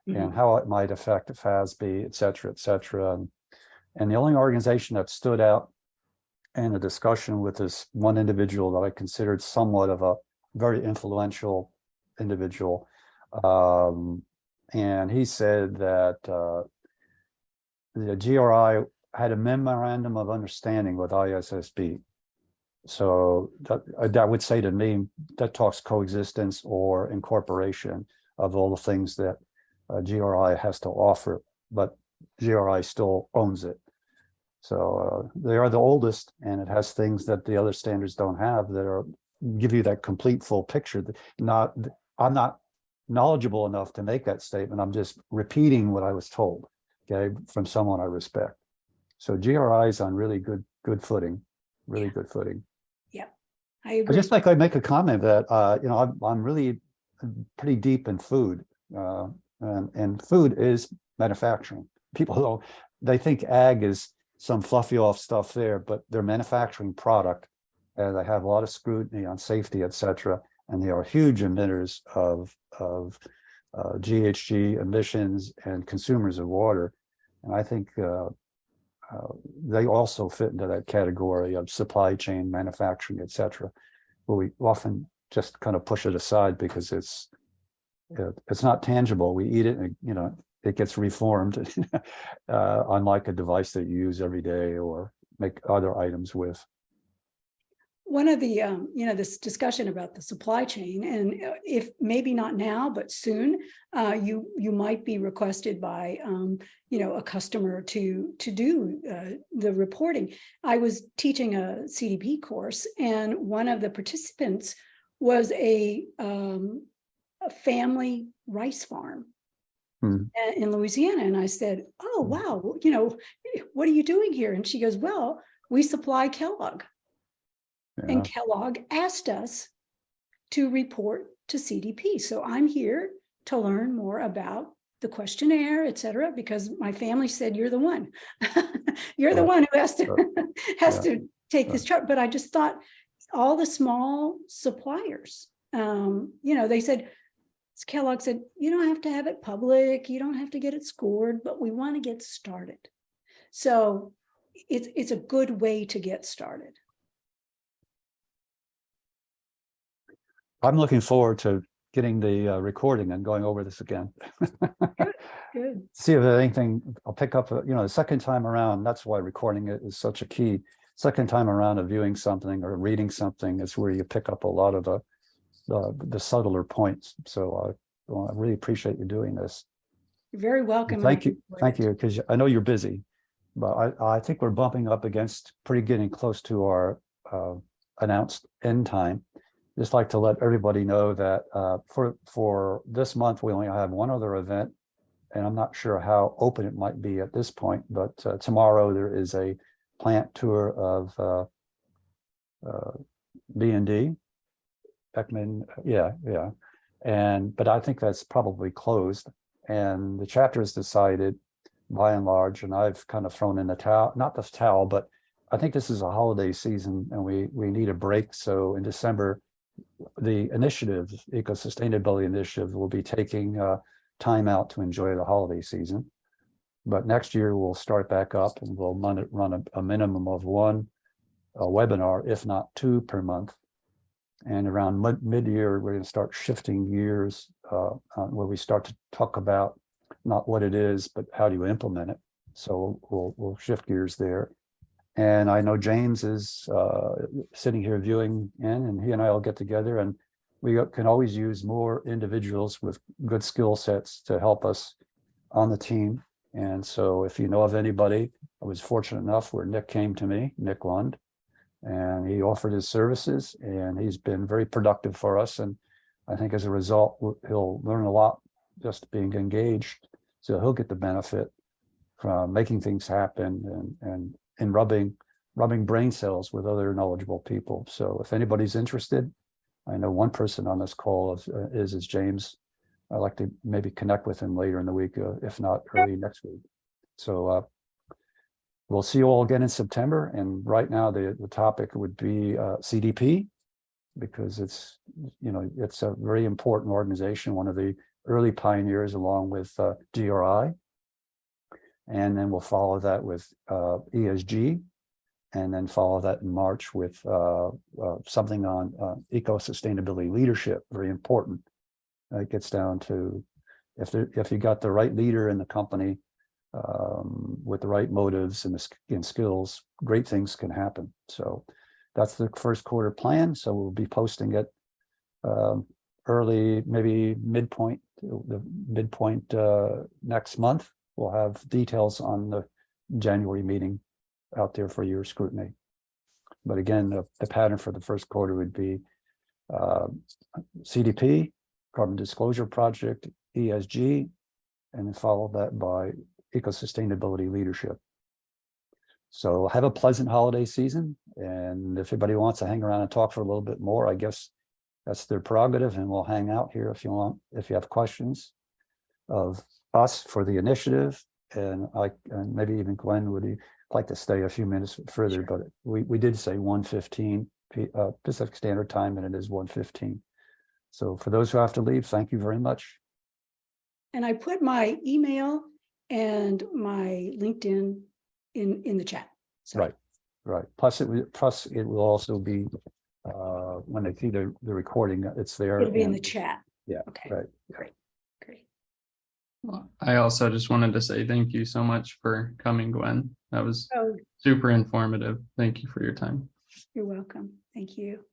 and how it might affect FASB, et cetera, and the only organization that stood out in a discussion with this one individual that I considered somewhat of a very influential individual, and he said that the GRI had a memorandum of understanding with ISSB. So that would say to me, that talks coexistence or incorporation of all the things that GRI has to offer, but GRI still owns it. So they are the oldest, and it has things that the other standards don't have that give you that complete full picture. I'm not knowledgeable enough to make that statement. I'm just repeating what I was told, okay, from someone I respect. So GRI is on really good footing, really good footing. Yeah, I agree. I just like I make a comment that I'm really pretty deep in food, and food is manufacturing. People don't they think ag is some fluffy off stuff there, but they're manufacturing product, and they have a lot of scrutiny on safety, et cetera. And they are huge emitters of GHG emissions and consumers of water. And I think they also fit into that category of supply chain manufacturing, et cetera, where we often just kind of push it aside because it's not tangible. We eat it and, you know, it gets reformed, unlike a device that you use every day or make other items with. One of the, this discussion about the supply chain, and if maybe not now, but soon, you might be requested by, a customer to do the reporting. I was teaching a CDP course, and one of the participants was a family rice farm in Louisiana. And I said, oh, wow, what are you doing here? And she goes, well, we supply Kellogg. Yeah. And Kellogg asked us to report to CDP. So I'm here to learn more about the questionnaire, et cetera, because my family said, you're the one. You're the one who has to take this chart. But I just thought all the small suppliers, they said, Kellogg said, you don't have to have it public, you don't have to get it scored, but we want to get started. So it's a good way to get started. I'm looking forward to getting the recording and going over this again. Good. See if there's anything I'll pick up, the second time around. That's why recording it is such a key. Second time around of viewing something or reading something is where you pick up a lot of the subtler points. So I really appreciate you doing this. You're very welcome. Thank you, because I know you're busy, but I think we're bumping up against getting close to our announced end time. Just like to let everybody know that for this month, we only have one other event, and I'm not sure how open it might be at this point, but tomorrow there is a plant tour of B&D, Beckman, but I think that's probably closed, and the chapter has decided by and large, and I've kind of thrown in the towel, not the towel, but I think this is a holiday season and we need a break. So in December, the initiative, Eco-Sustainability Initiative, will be taking time out to enjoy the holiday season. But next year we'll start back up and we'll run a minimum of one webinar, if not two per month. And around mid-year, we're going to start shifting gears where we start to talk about not what it is, but how do you implement it. So we'll shift gears there. And I know James is sitting here viewing in, and he and I will get together, and we can always use more individuals with good skill sets to help us on the team. And so if you know of anybody, I was fortunate enough where Nick came to me, Nick Lund, and he offered his services, and he's been very productive for us. And I think as a result, he'll learn a lot just being engaged. So he'll get the benefit from making things happen and rubbing brain cells with other knowledgeable people. So if anybody's interested, I know one person on this call is James. I'd like to maybe connect with him later in the week, if not early next week. So we'll see you all again in September. And right now the topic would be CDP, because it's a very important organization, one of the early pioneers along with GRI. And then we'll follow that with ESG, and then follow that in March with something on eco-sustainability leadership, very important. It gets down to if you got the right leader in the company with the right motives and skills, great things can happen. So that's the first quarter plan. So we'll be posting it early, maybe midpoint next month. We'll have details on the January meeting out there for your scrutiny. But again, the pattern for the first quarter would be CDP, Carbon Disclosure Project, ESG, and then follow that by eco-sustainability leadership. So have a pleasant holiday season. And if anybody wants to hang around and talk for a little bit more, I guess that's their prerogative, and we'll hang out here if you want, if you have questions of us for the initiative and maybe even Glenn would like to stay a few minutes further, but we did say 1:15 Pacific Standard Time, and it is 1:15. So for those who have to leave, thank you very much. And I put my email and my LinkedIn in the chat. So. Right. Plus it will also be when they see the recording, it's there. It'll be in the chat. Yeah. Okay. Right. Great. Well, I also just wanted to say thank you so much for coming, Gwen. That was Oh, super informative. Thank you for your time. you're welcome. Thank you.